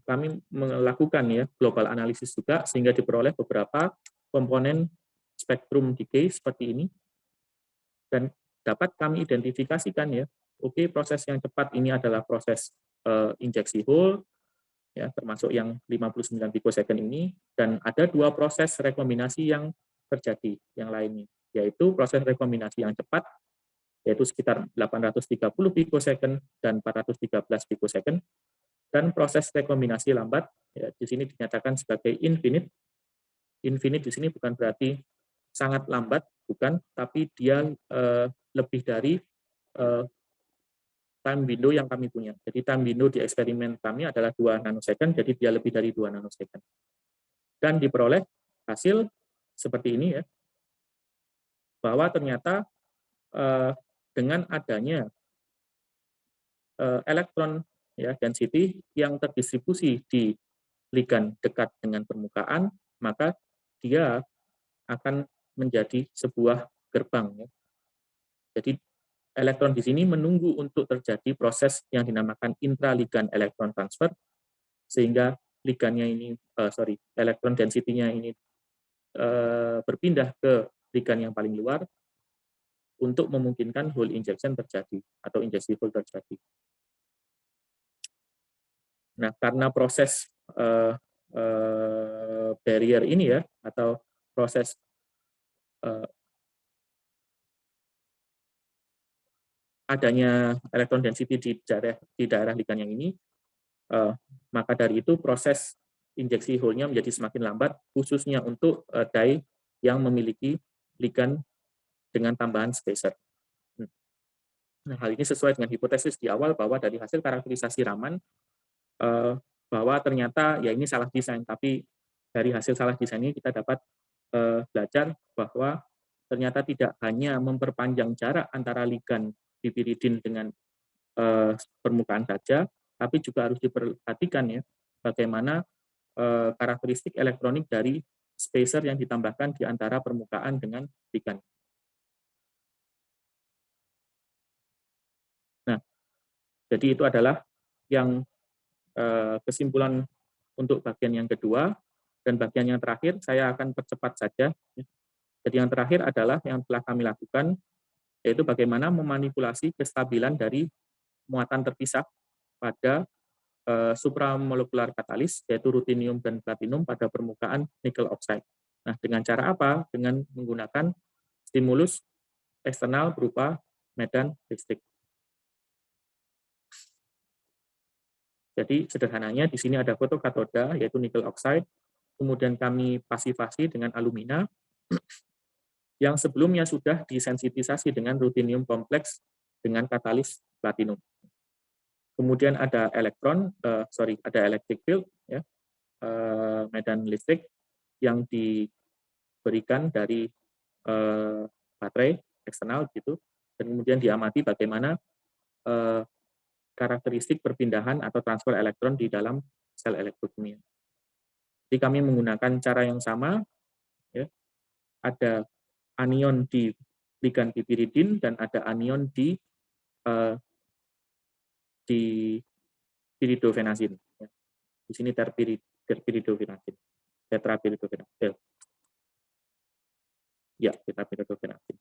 kami melakukan, ya, global analisis juga sehingga diperoleh beberapa komponen spektrum decay seperti ini, dan dapat kami identifikasikan, ya, proses yang cepat ini adalah proses injeksi hole, ya, termasuk yang 59 picosecond ini, dan ada 2 proses rekombinasi yang terjadi yang lainnya, yaitu proses rekombinasi yang cepat, yaitu sekitar 830 picosecond dan 413 picosecond, dan proses rekombinasi lambat, ya, di sini dinyatakan sebagai infinite. Infinite di sini bukan berarti sangat lambat, bukan, tapi dia lebih dari time window yang kami punya. Jadi time window di eksperimen kami adalah 2 nanosecond, jadi dia lebih dari 2 nanosecond. Dan diperoleh hasil seperti ini, ya. bahwa ternyata dengan adanya elektron ya density yang terdistribusi di ligan dekat dengan permukaan, maka dia akan menjadi sebuah gerbang. Ya. Jadi elektron di sini menunggu untuk terjadi proses yang dinamakan intraligan elektron transfer, sehingga ligannya ini, elektron density-nya ini berpindah ke ligan yang paling luar untuk memungkinkan hole injection terjadi atau injeksi hole terjadi. Nah, karena proses barrier ini ya, atau proses adanya elektron density di daerah ligan yang ini, maka dari itu proses injeksi hole-nya menjadi semakin lambat, khususnya untuk die yang memiliki ligan dengan tambahan spacer. Nah, hal ini sesuai dengan hipotesis di awal bahwa dari hasil karakterisasi Raman, bahwa ternyata ya ini salah desain, tapi dari hasil salah desain ini kita dapat belajar bahwa ternyata tidak hanya memperpanjang jarak antara ligan piperidin dengan permukaan saja, tapi juga harus diperhatikan ya bagaimana karakteristik elektronik dari spacer yang ditambahkan di antara permukaan dengan ligan. Nah, jadi itu adalah yang kesimpulan untuk bagian yang kedua, dan bagian yang terakhir saya akan percepat saja. Jadi yang terakhir adalah yang telah kami lakukan, yaitu bagaimana memanipulasi kestabilan dari muatan terpisah pada supramolekular katalis, yaitu rutinium dan platinum pada permukaan nikel oxide. Nah, dengan cara apa? Dengan menggunakan stimulus eksternal berupa medan listrik. Jadi sederhananya di sini ada fotokatoda, yaitu nikel oxide, kemudian kami pasifasi dengan alumina, yang sebelumnya sudah disensitisasi dengan rutinium kompleks dengan katalis platinum. Kemudian ada ada electric field, ya, medan listrik yang diberikan dari baterai eksternal gitu, dan kemudian diamati bagaimana karakteristik perpindahan atau transfer elektron di dalam sel elektrokimia. Jadi kami menggunakan cara yang sama, ya, ada anion di ligan piperidin dan ada anion di piridofenasin. Ya. Di sini terpiridofenasin, tetrapiridofenasin. Ya, tetrapiridofenasin.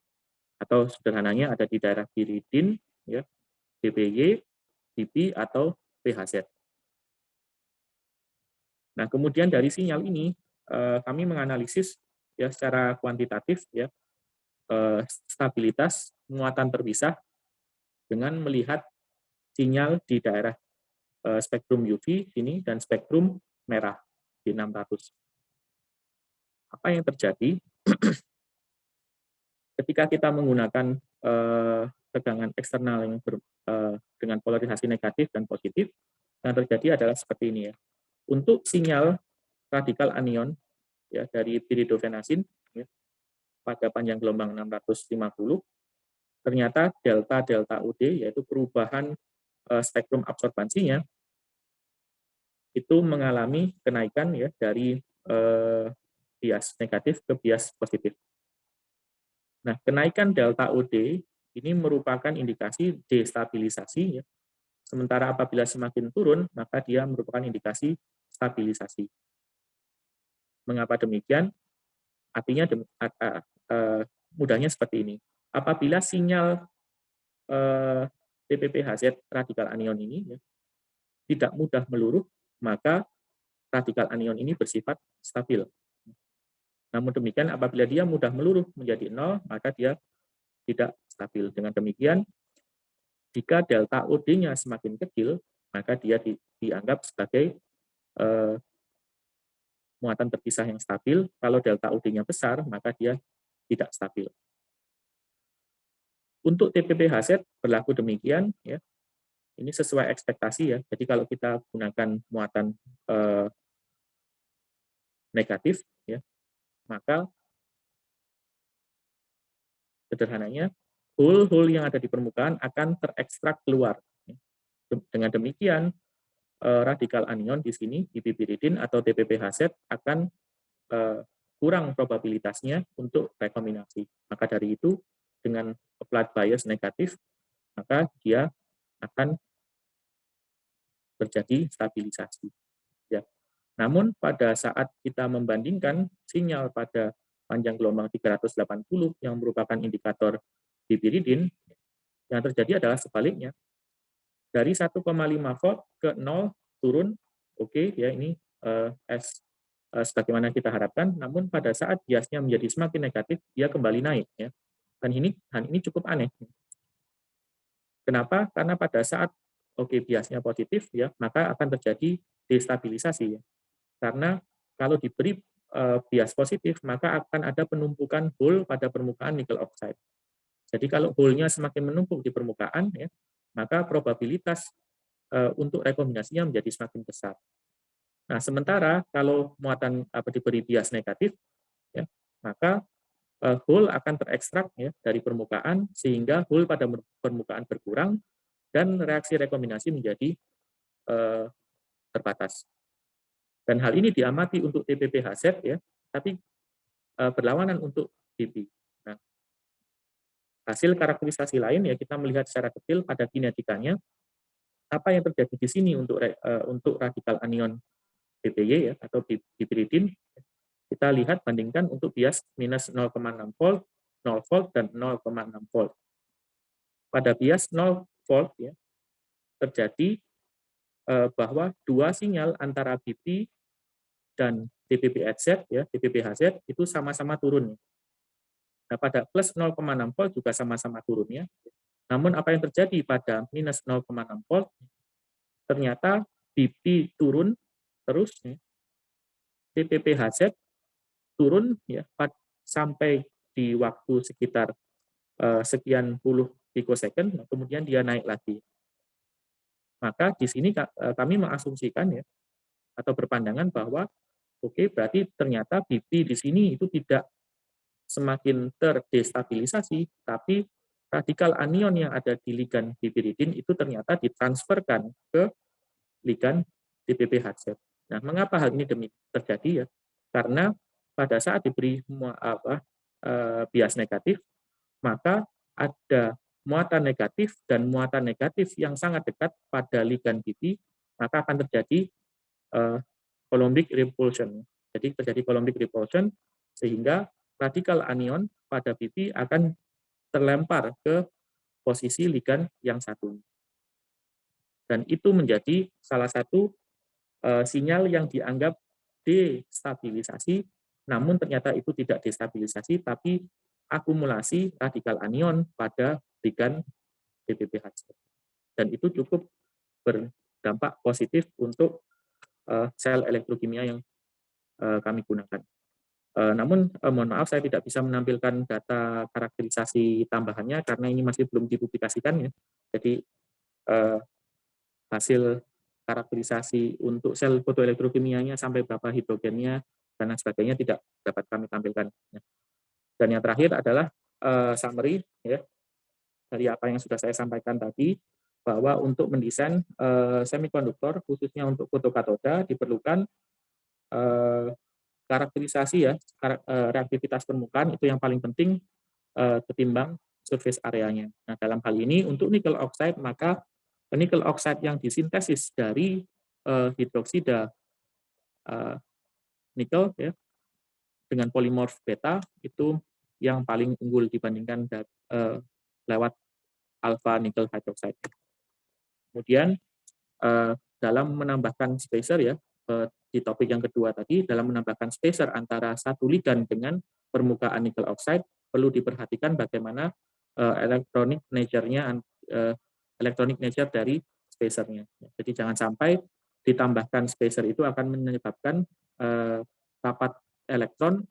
Atau sederhananya ada di daerah piridin, ya, DPY, DP atau PHZ. Nah, kemudian dari sinyal ini kami menganalisis ya secara kuantitatif ya stabilitas muatan terpisah dengan melihat sinyal di daerah spektrum UV ini dan spektrum merah di 600. Apa yang terjadi ketika kita menggunakan tegangan eksternal yang dengan polarisasi negatif dan positif, yang terjadi adalah seperti ini ya. Untuk sinyal radikal anion ya dari piridofenasin ya, pada panjang gelombang 650, ternyata delta UD, yaitu perubahan spektrum absorbansinya, itu mengalami kenaikan ya dari bias negatif ke bias positif. Nah, kenaikan delta UD ini merupakan indikasi destabilisasi ya. Sementara apabila semakin turun, maka dia merupakan indikasi stabilisasi. Mengapa demikian? Artinya mudahnya seperti ini. Apabila sinyal TPPHZ radikal anion ini ya, tidak mudah meluruh, maka radikal anion ini bersifat stabil. Namun demikian, apabila dia mudah meluruh menjadi 0, maka dia tidak stabil. Dengan demikian, jika delta OD-nya semakin kecil, maka dia dianggap sebagai muatan terpisah yang stabil. Kalau delta OD-nya besar, maka dia tidak stabil. Untuk TPPHZ berlaku demikian, ya. Ini sesuai ekspektasi ya. Jadi kalau kita gunakan muatan negatif, ya, maka Sederhananya, hole-hole yang ada di permukaan akan terekstrak keluar. Dengan demikian, radikal anion di sini, di pipiridin atau TPPHZ akan kurang probabilitasnya untuk rekombinasi. Maka dari itu, dengan applied bias negatif, maka dia akan terjadi stabilisasi. Ya. Namun pada saat kita membandingkan sinyal pada panjang gelombang 380 yang merupakan indikator pipiridin, yang terjadi adalah sebaliknya. Dari 1,5 volt ke 0 turun, oke, ya ini sebagaimana kita harapkan, namun pada saat biasnya menjadi semakin negatif, dia kembali naik. Ya. Dan ini cukup aneh. Kenapa? Karena pada saat biasnya positif, ya, maka akan terjadi destabilisasi. Ya. Karena kalau diberi bias positif, maka akan ada penumpukan hole pada permukaan nikel oxide. Jadi kalau hole-nya semakin menumpuk di permukaan, ya, maka probabilitas untuk rekombinasinya menjadi semakin besar. Nah, sementara kalau muatan diberi bias negatif, ya, maka hole akan terekstrak, ya, dari permukaan sehingga hole pada permukaan berkurang dan reaksi rekombinasi menjadi terbatas. Dan hal ini diamati untuk TPPHZ, ya, tapi berlawanan untuk BP. Nah, hasil karakterisasi lain, ya, kita melihat secara detail pada kinetikanya apa yang terjadi di sini untuk radikal anion PPY, ya, atau pipiridin. Kita lihat bandingkan untuk bias minus 0,6 volt, 0 volt, dan 0,6 volt. Pada bias 0 volt, ya, terjadi bahwa dua sinyal antara BP dan TPPHZ, ya, TPPHZ itu sama-sama turun. Nah, pada plus 0,6 volt juga sama-sama turunnya. Namun apa yang terjadi pada minus 0,6 volt, ternyata BP turun terus, ya. TPPHZ turun, ya, sampai di waktu sekitar sekian puluh pikosecond, kemudian dia naik lagi. Maka di sini kami mengasumsikan, ya, atau berpandangan bahwa berarti ternyata BP di sini itu tidak semakin terdestabilisasi, tapi radikal anion yang ada di ligan pipiridin itu ternyata ditransferkan ke ligan TPPHZ. Nah, mengapa hal ini terjadi, ya? Karena pada saat diberi bias negatif, maka ada muatan negatif dan muatan negatif yang sangat dekat pada ligan BP, maka akan terjadi coulombic repulsion. Jadi terjadi coulombic repulsion sehingga radikal anion pada BP akan terlempar ke posisi ligan yang satu. Dan itu menjadi salah satu sinyal yang dianggap destabilisasi, namun ternyata itu tidak destabilisasi, tapi akumulasi radikal anion pada ligan TPPHZ. Dan itu cukup berdampak positif untuk sel elektrokimia yang kami gunakan. Namun mohon maaf saya tidak bisa menampilkan data karakterisasi tambahannya karena ini masih belum dipublikasikan, ya. Jadi hasil karakterisasi untuk sel fotoelektrokimianya sampai berapa hidrogennya dan lain sebagainya tidak dapat kami tampilkan. Dan yang terakhir adalah summary, ya, dari apa yang sudah saya sampaikan tadi, bahwa untuk mendesain semikonduktor khususnya untuk fotokatoda diperlukan karakterisasi, ya, reaktivitas permukaan itu yang paling penting ketimbang surface areanya. Nah, dalam hal ini untuk nikel oxide, maka nikel oxide yang disintesis dari hidroksida nikel, ya, dengan polimorf beta itu yang paling unggul dibandingkan lewat alpha nikel hydroxide. Kemudian dalam menambahkan spacer, ya, di topik yang kedua tadi, dalam menambahkan spacer antara satu ligan dengan permukaan nikel oxide, perlu diperhatikan bagaimana electronic nature dari spacernya. Jadi jangan sampai ditambahkan spacer itu akan menyebabkan rapat elektron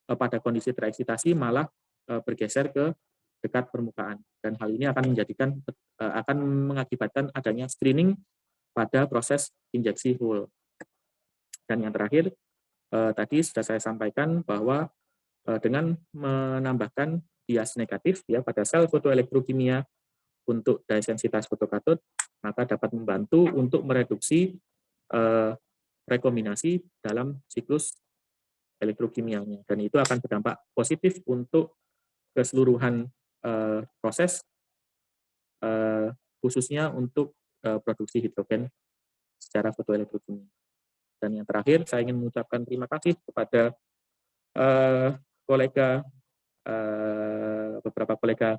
pada kondisi tereksitasi malah bergeser ke dekat permukaan. Dan hal ini akan mengakibatkan adanya screening pada proses injeksi hole. Dan yang terakhir, tadi sudah saya sampaikan bahwa dengan menambahkan bias negatif ya pada sel fotoelektrokimia untuk daya sensitivitas fotokatode, maka dapat membantu untuk mereduksi rekombinasi dalam siklus elektrokimianya, dan itu akan berdampak positif untuk keseluruhan proses, khususnya untuk produksi hidrogen secara fotoelektrokimia. Dan yang terakhir, saya ingin mengucapkan terima kasih kepada beberapa kolega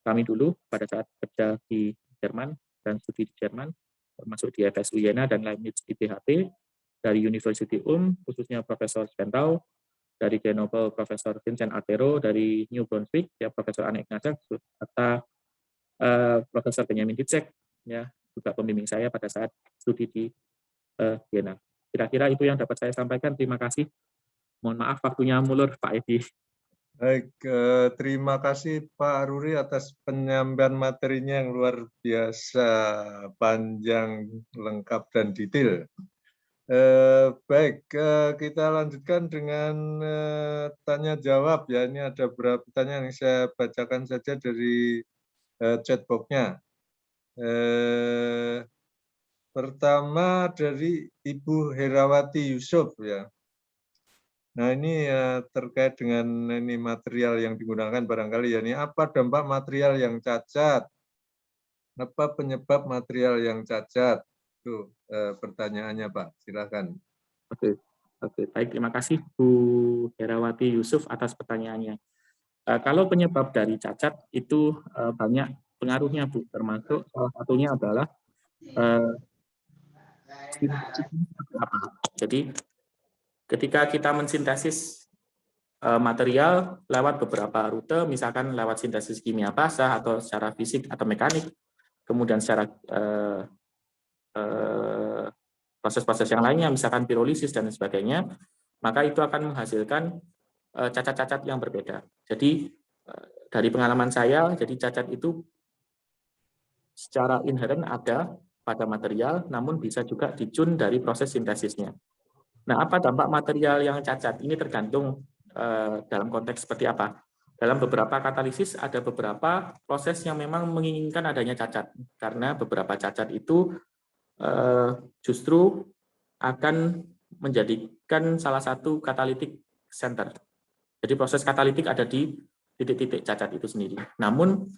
kami dulu pada saat kerja di Jerman dan studi di Jerman, termasuk di FSU Jena dan Leibniz ITHT, dari University khususnya Profesor Spendau, dari Grenoble Profesor Vincent Artero, dari New Brunswick ya Profesor Anne Ignacek, serta Profesor Benjamin Dicek ya juga pembimbing saya pada saat studi di Jena. Kira-kira itu yang dapat saya sampaikan. Terima kasih. Mohon maaf waktunya mulur, Pak Edi. Baik, terima kasih Pak Ruri atas penyampaian materinya yang luar biasa panjang, lengkap, dan detail. Baik, kita lanjutkan dengan tanya jawab ya. Ini ada beberapa pertanyaan yang saya bacakan saja dari chatbox-nya. Pertama dari Ibu Herawati Yusuf ya. Nah ini terkait dengan ini material yang digunakan barangkali ya. Ini apa dampak material yang cacat? Apa penyebab material yang cacat? Itu pertanyaannya Pak. Silakan. Oke, baik, terima kasih Bu Herawati Yusuf atas pertanyaannya. Kalau penyebab dari cacat itu banyak pengaruhnya Bu, termasuk salah satunya adalah jadi ketika kita mensintesis material lewat beberapa rute, misalkan lewat sintesis kimia basah atau secara fisik atau mekanik, kemudian secara proses-proses yang lainnya, misalkan pirolisis dan sebagainya, maka itu akan menghasilkan cacat-cacat yang berbeda. Jadi dari pengalaman saya, jadi cacat itu secara inheren ada pada material, namun bisa juga dicun dari proses sintesisnya. Nah, apa dampak material yang cacat? Ini tergantung dalam konteks seperti apa. Dalam beberapa katalisis ada beberapa proses yang memang menginginkan adanya cacat, karena beberapa cacat itu justru akan menjadikan salah satu katalitik center. Jadi proses katalitik ada di titik-titik cacat itu sendiri. Namun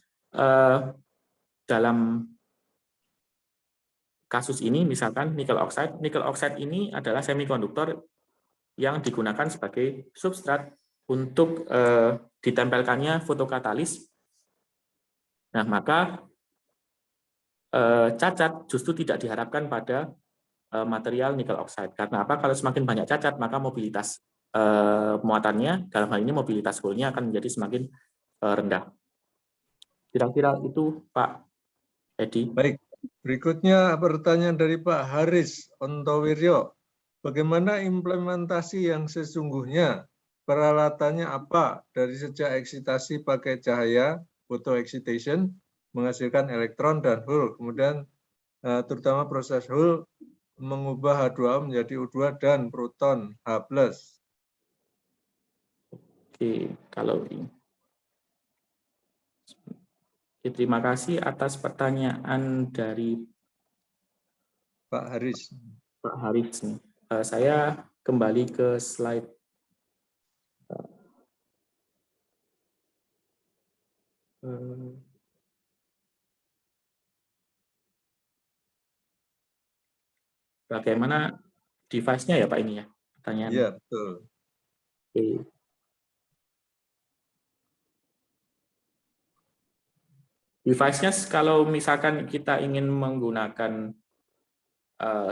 dalam kasus ini misalkan nikel oxide ini adalah semikonduktor yang digunakan sebagai substrat untuk ditempelkannya fotokatalis. Nah, maka cacat justru tidak diharapkan pada material nikel oxide. Karena apa? Kalau semakin banyak cacat, maka mobilitas muatannya, dalam hal ini mobilitas holnya akan menjadi semakin rendah. Kira-kira itu Pak Edi. Baik. Berikutnya pertanyaan dari Pak Haris Ontowiryo. Bagaimana implementasi yang sesungguhnya? Peralatannya apa? Dari sejak eksitasi pakai cahaya, photoexcitation, menghasilkan elektron dan hole. Kemudian terutama proses hole mengubah H2O menjadi O2 dan proton H+. Oke, kalau ini. Terima kasih atas pertanyaan dari Pak Haris. Pak Haris. Saya kembali ke slide. Bagaimana device-nya ya Pak ini ya? Pertanyaan. Iya, betul. Oke. Device-nya kalau misalkan kita ingin menggunakan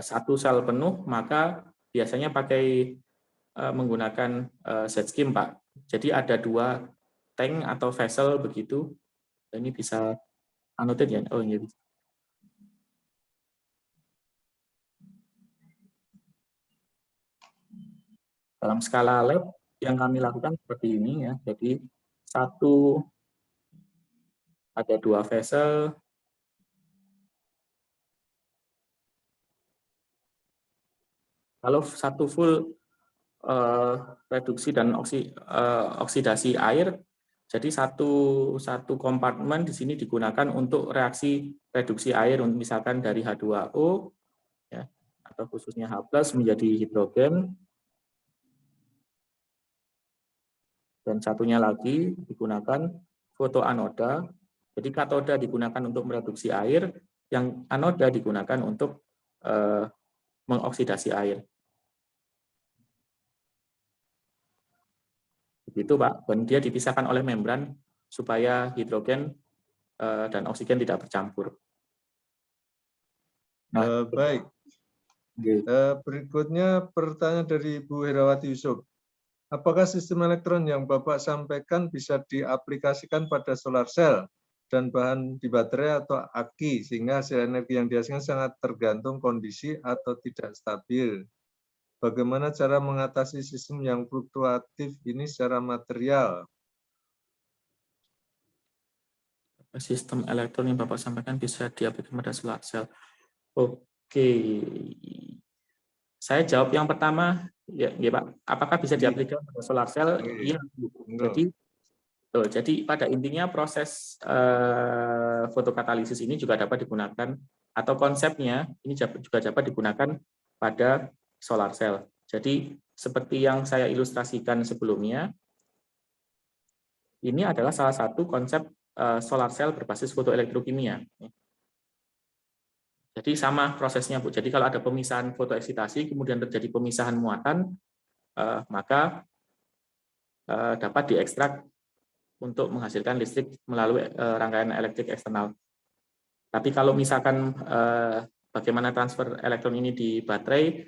satu sel penuh, maka biasanya pakai menggunakan Z-scheme, Pak. Jadi ada 2 tank atau vessel begitu. Ini bisa annotate ya? Oh, ini bisa. Dalam skala lab yang kami lakukan seperti ini ya. Jadi ada 2 vessel. Kalau satu full reduksi dan oksidasi air, Jadi satu kompartemen di sini digunakan untuk reaksi reduksi air, misalkan dari H2O, ya, atau khususnya H+ menjadi hidrogen. Dan satunya lagi digunakan fotoanoda. Jadi katoda digunakan untuk mereduksi air, yang anoda digunakan untuk mengoksidasi air. Begitu Pak, dan dia dipisahkan oleh membran supaya hidrogen dan oksigen tidak bercampur. Nah, Baik. Berikutnya pertanyaan dari Bu Herawati Yusuf. Apakah sistem elektron yang Bapak sampaikan bisa diaplikasikan pada solar cell dan bahan di baterai atau aki, sehingga hasil energi yang dihasilkan sangat tergantung kondisi atau tidak stabil? Bagaimana cara mengatasi sistem yang fluktuatif ini secara material? Sistem elektron yang Bapak sampaikan bisa diaplikasikan pada solar cell. Oke. Saya jawab yang pertama, ya Pak. Apakah bisa diaplikasikan pada solar cell? Iya. Jadi pada intinya proses fotokatalisis ini juga dapat digunakan, atau konsepnya ini juga dapat digunakan pada solar cell. Jadi seperti yang saya ilustrasikan sebelumnya, ini adalah salah satu konsep solar cell berbasis fotoelektrokimia. Jadi sama prosesnya Bu. Jadi kalau ada pemisahan fotoeksitasi, kemudian terjadi pemisahan muatan, maka dapat diekstrak untuk menghasilkan listrik melalui rangkaian elektrik eksternal. Tapi kalau misalkan bagaimana transfer elektron ini di baterai,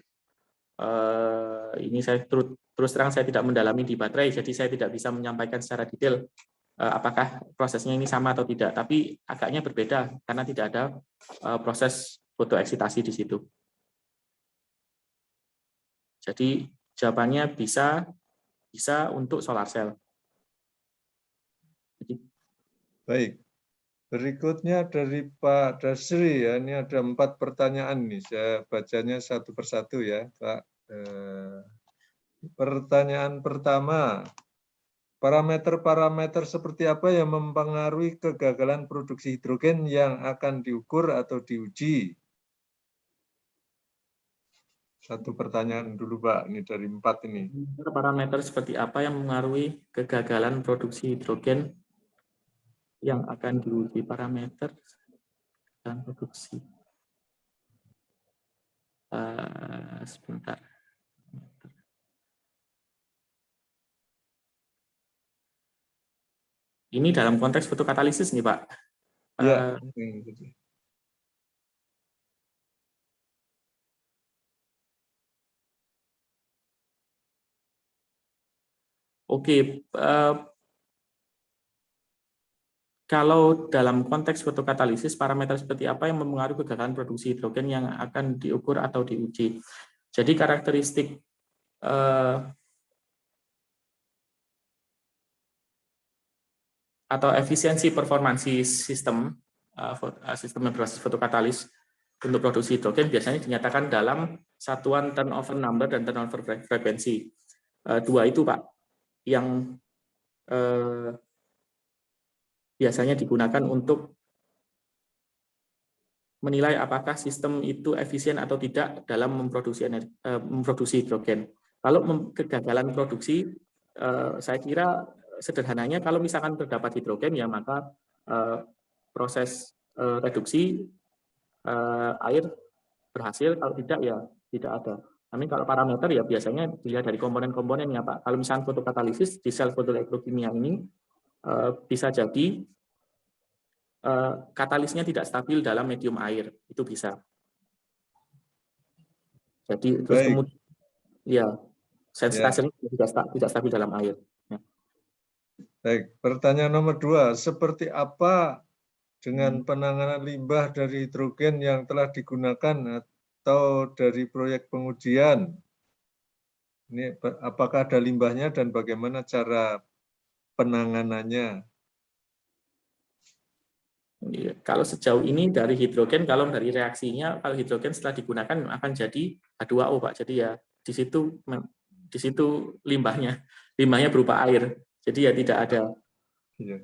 ini saya terus terang saya tidak mendalami di baterai, jadi saya tidak bisa menyampaikan secara detail apakah prosesnya ini sama atau tidak. Tapi agaknya berbeda karena tidak ada proses fotoeksitasi di situ. Jadi jawabannya bisa untuk solar cell. Baik. Berikutnya dari Pak Dasri, ya, ini ada 4 pertanyaan nih, saya bacanya satu persatu ya, Pak. Pertanyaan pertama, parameter-parameter seperti apa yang mempengaruhi kegagalan produksi hidrogen yang akan diukur atau diuji? Satu pertanyaan dulu Pak, ini dari 4 ini. Parameter seperti apa yang mempengaruhi kegagalan produksi hidrogen yang akan diuji? Parameter dan produksi. Sebentar. Ini dalam konteks fotokatalisis nih Pak. Ya. Oke. Kalau dalam konteks fotokatalisis, parameter seperti apa yang mempengaruhi kegagalan produksi hidrogen yang akan diukur atau diuji? Jadi karakteristik atau efisiensi performansi sistem yang berbasis fotokatalis untuk produksi hidrogen biasanya dinyatakan dalam satuan turnover number dan turnover frekuensi. Dua itu Pak, yang biasanya digunakan untuk menilai apakah sistem itu efisien atau tidak dalam memproduksi hidrogen. Kalau kegagalan produksi, saya kira sederhananya kalau misalkan terdapat hidrogen, ya maka proses reduksi air berhasil, kalau tidak ya tidak ada. Tapi kalau parameter ya biasanya dilihat dari komponen-komponennya Pak. Kalau misalkan fotokatalisis di sel fotoelektrokimia ini, bisa jadi katalisnya tidak stabil dalam medium air, itu bisa. Jadi terus kemudian ya sensitasinya tidak stabil dalam air. Ya. Baik, pertanyaan nomor 2, seperti apa dengan penanganan limbah dari hidrogen yang telah digunakan atau dari proyek pengujian? Ini apakah ada limbahnya dan bagaimana cara penanganannya? Kalau sejauh ini dari hidrogen, kalau dari reaksinya, kalau hidrogen setelah digunakan akan jadi H2O Pak. Jadi ya di situ limbahnya berupa air. Jadi ya tidak ada Iya.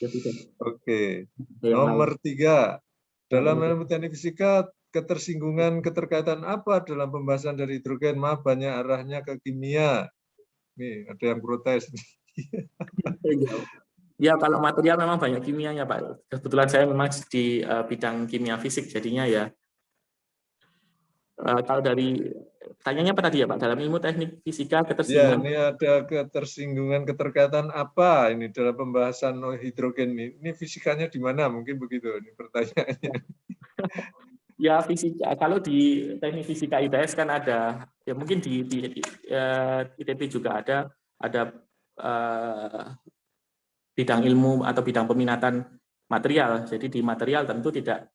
Ya, tidak. Oke. Yang lain. Nomor 3. Dalam ilmu teknik fisika, ketersinggungan keterkaitan apa dalam pembahasan dari hidrogen? Maaf, banyak arahnya ke kimia. Nih, ada yang protes. Ya, kalau material memang banyak kimianya, Pak. Kebetulan saya memang di bidang kimia fisik, jadinya ya. Kalau dari tanyanya apa tadi ya, Pak? Dalam ilmu teknik fisika, Ya, ketersinggungan. ini ada ketersinggungan keterkaitan apa ini dalam pembahasan hidrogen ini? Ini fisikanya di mana? Mungkin begitu ini pertanyaannya. Ya, fisika. Kalau di teknik fisika ITS kan ada, ya mungkin di ITB juga ada bidang ilmu atau bidang peminatan material. Jadi di material tentu tidak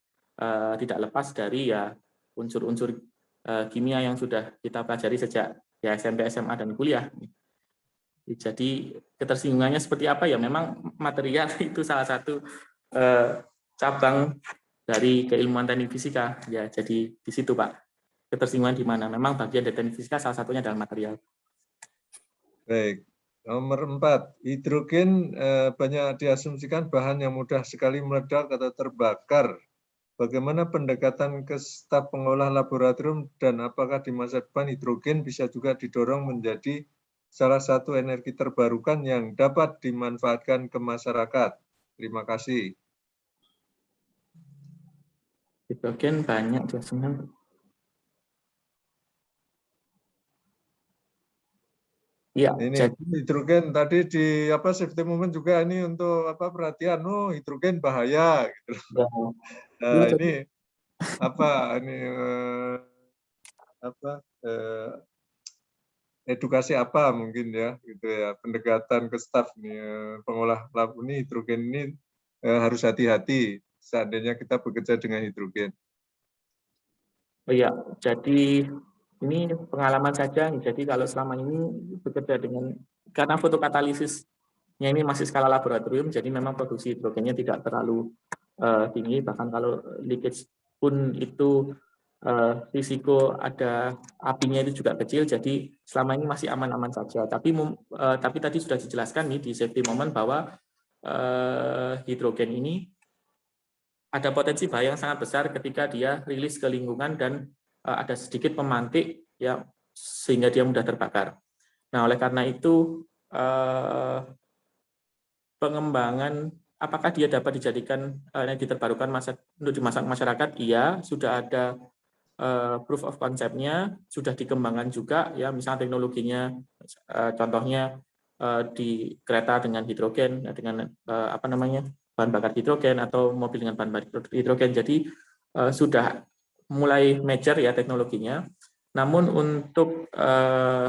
lepas dari ya unsur-unsur kimia yang sudah kita pelajari sejak ya SMP, SMA dan kuliah. Jadi ketersinggungannya seperti apa ya? Memang material itu salah satu cabang dari keilmuan teknik fisika. Ya, jadi di situ Pak. Ketersinggungan di mana? Memang bagian dari teknik fisika salah satunya adalah material. Baik. Nomor 4, hidrogen banyak diasumsikan bahan yang mudah sekali meledak atau terbakar. Bagaimana pendekatan ke staf pengolah laboratorium dan apakah di masa depan hidrogen bisa juga didorong menjadi salah satu energi terbarukan yang dapat dimanfaatkan ke masyarakat? Terima kasih. Hidrogen banyak diasumsikan. Ya, ini jadi hidrogen tadi di safety moment juga ini untuk perhatian, hidrogen bahaya gitu. Nah, ini edukasi apa mungkin ya gitu ya, pendekatan ke staf nih pengolah lab ini hidrogen ini harus hati-hati seandainya kita bekerja dengan hidrogen. Oh iya, jadi ini pengalaman saja. Jadi kalau selama ini bekerja karena fotokatalisisnya ini masih skala laboratorium, jadi memang produksi hidrogennya tidak terlalu tinggi. Bahkan kalau leakage pun itu risiko ada apinya itu juga kecil. Jadi selama ini masih aman-aman saja. Tapi tadi sudah dijelaskan nih di safety moment bahwa hidrogen ini ada potensi bahaya yang sangat besar ketika dia rilis ke lingkungan dan ada sedikit pemantik ya sehingga dia mudah terbakar. Nah, oleh karena itu pengembangan apakah dia dapat dijadikan energi terbarukan untuk dimasak masyarakat? Iya, sudah ada proof of concept-nya, sudah dikembangkan juga ya, misalnya teknologinya contohnya di kereta dengan hidrogen dengan bahan bakar hidrogen atau mobil dengan bahan bakar hidrogen. Jadi sudah mulai mature ya teknologinya. Namun untuk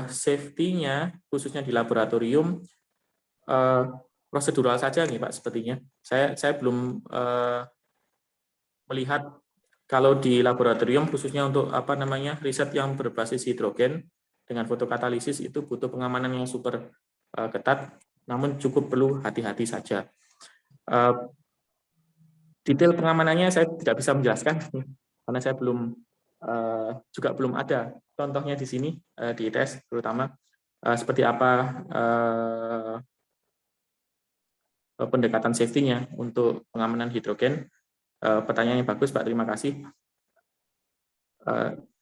safety-nya khususnya di laboratorium prosedural saja nih Pak sepertinya. Saya belum melihat kalau di laboratorium khususnya untuk riset yang berbasis hidrogen dengan fotokatalisis itu butuh pengamanan yang super ketat, namun cukup perlu hati-hati saja. Detail pengamanannya saya tidak bisa menjelaskan karena saya belum ada contohnya di sini di ITS terutama seperti apa pendekatan safety-nya untuk pengamanan hidrogen. Pertanyaannya bagus Pak, terima kasih.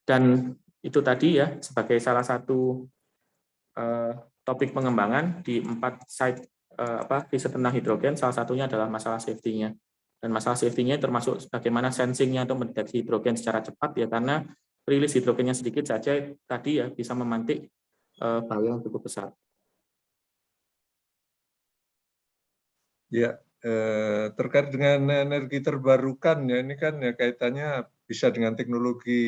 Dan itu tadi ya sebagai salah satu topik pengembangan di 4 site riset tentang hidrogen, salah satunya adalah masalah safety-nya. Dan masalah safety-nya termasuk bagaimana sensing-nya untuk mendeteksi hidrogen secara cepat ya, karena rilis hidrogennya sedikit saja tadi ya bisa memantik bahaya yang cukup besar. Ya, terkait dengan energi terbarukan ya, ini kan ya kaitannya bisa dengan teknologi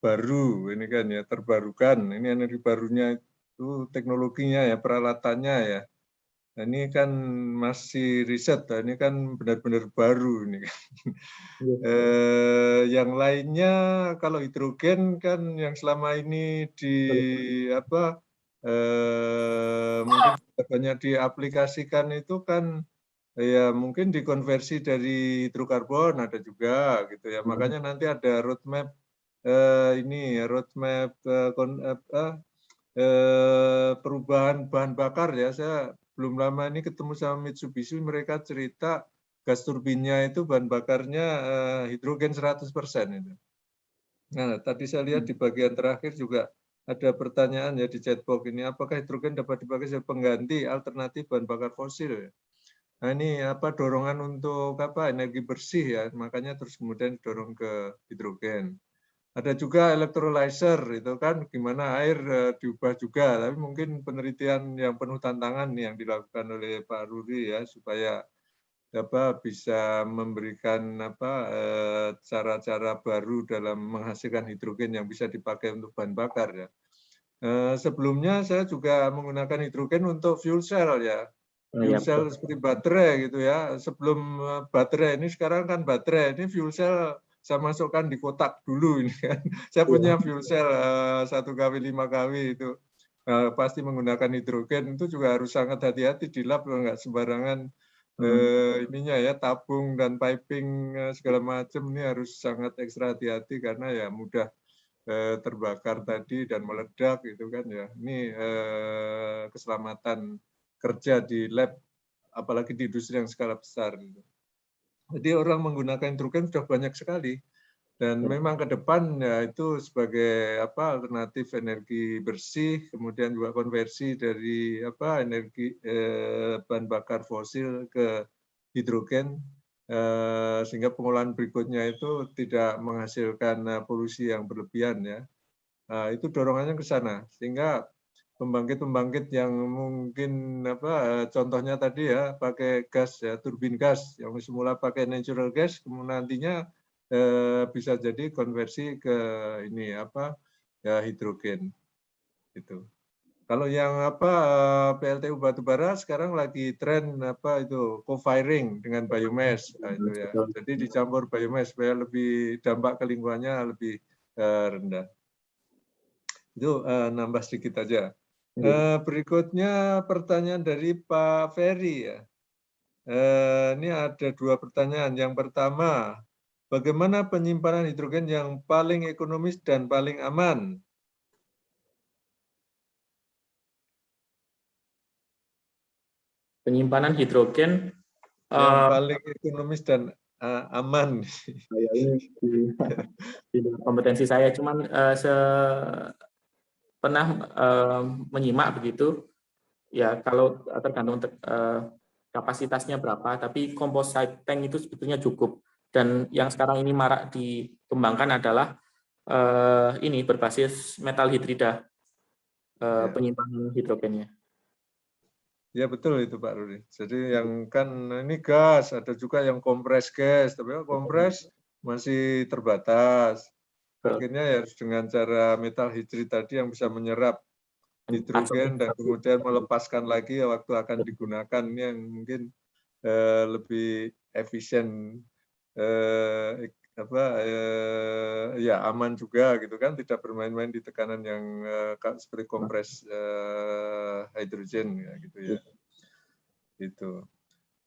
baru ini kan ya, terbarukan. Ini energi barunya itu teknologinya ya, peralatannya ya. Nah, ini kan masih riset, ini kan benar-benar baru ini kan. Yang lainnya kalau hidrogen kan yang selama ini mungkin banyak diaplikasikan itu kan ya mungkin dikonversi dari hidrokarbon ada juga gitu ya. Makanya nanti ada roadmap perubahan bahan bakar ya. Saya belum lama ini ketemu sama Mitsubishi, mereka cerita gas turbinnya itu bahan bakarnya hidrogen 100% itu. Nah, tadi saya lihat di bagian terakhir juga ada pertanyaan ya di chatbox ini, apakah hidrogen dapat dipakai sebagai pengganti alternatif bahan bakar fosil ya? Nah, ini apa dorongan untuk apa energi bersih ya, makanya terus kemudian dorong ke hidrogen. Ada juga electrolyzer itu kan gimana air diubah juga, tapi mungkin penelitian yang penuh tantangan yang dilakukan oleh Pak Ruri ya supaya apa bisa memberikan apa cara-cara baru dalam menghasilkan hidrogen yang bisa dipakai untuk bahan bakar ya. Sebelumnya saya juga menggunakan hidrogen untuk fuel cell ya. Fuel cell seperti baterai gitu ya. Sebelum baterai ini sekarang kan baterai ini fuel cell saya masukkan di kotak dulu ini kan. Saya punya fuel cell 1 kW 5 kW itu pasti menggunakan hidrogen, itu juga harus sangat hati-hati di lab, nggak sembarangan ininya ya, tabung dan piping segala macam ini harus sangat ekstra hati-hati karena ya mudah terbakar tadi dan meledak gitu kan ya. Ini keselamatan kerja di lab apalagi di industri yang skala besar gitu. Jadi orang menggunakan hidrogen sudah banyak sekali dan memang ke depan ya itu sebagai apa alternatif energi bersih, kemudian juga konversi dari apa energi bahan bakar fosil ke hidrogen sehingga pengolahan berikutnya itu tidak menghasilkan polusi yang berlebihan ya. Itu dorongannya ke sana sehingga pembangkit-pembangkit yang mungkin apa contohnya tadi ya pakai gas ya turbin gas yang semula pakai natural gas kemudian nantinya bisa jadi konversi ke ini apa ya hidrogen itu. Kalau yang apa PLTU batubara sekarang lagi tren apa itu co-firing dengan biomass itu ya. Jadi dicampur biomass supaya lebih dampak ke lingkungannya lebih rendah. Itu nambah sedikit aja. Berikutnya pertanyaan dari Pak Ferry ya. Ini ada 2 pertanyaan. Yang pertama, bagaimana penyimpanan hidrogen yang paling ekonomis dan paling aman? Penyimpanan hidrogen Yang paling ekonomis dan aman. ini di kompetensi saya, cuman pernah menyimak begitu ya, kalau tergantung kapasitasnya berapa, tapi composite tank itu sebetulnya cukup. Dan yang sekarang ini marak dikembangkan adalah ini berbasis metal hidrida penyimpanan hidrogennya. Ya betul itu Pak Rudi. Jadi yang kan ini gas, ada juga yang kompres gas, tapi kompres masih terbatas. Akhirnya ya harus dengan cara metal hidrid tadi yang bisa menyerap hidrogen dan kemudian melepaskan lagi waktu akan digunakan, ini yang mungkin lebih efisien ya aman juga gitu kan, tidak bermain-main di tekanan yang seperti kompres hidrogen ya gitu ya. Itu.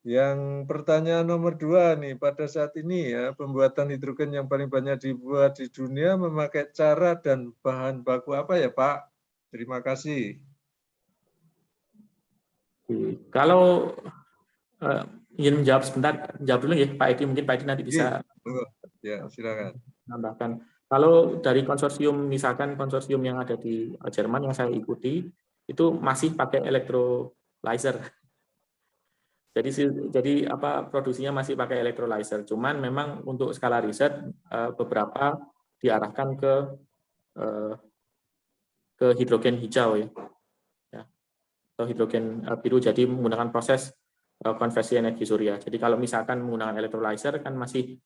Yang pertanyaan nomor 2 nih, pada saat ini ya pembuatan hidrogen yang paling banyak dibuat di dunia memakai cara dan bahan baku apa ya Pak? Terima kasih. Kalau ingin menjawab sebentar, jawab dulu ya Pak Edi, mungkin Pak Edi nanti bisa ya silakan menambahkan. Kalau dari konsorsium, misalkan konsorsium yang ada di Jerman yang saya ikuti, itu masih pakai electrolyzer. Jadi apa produksinya masih pakai electrolyzer. Cuman memang untuk skala riset beberapa diarahkan ke hidrogen hijau ya. Atau hidrogen biru, jadi menggunakan proses konversi energi surya. Jadi kalau misalkan menggunakan electrolyzer kan masih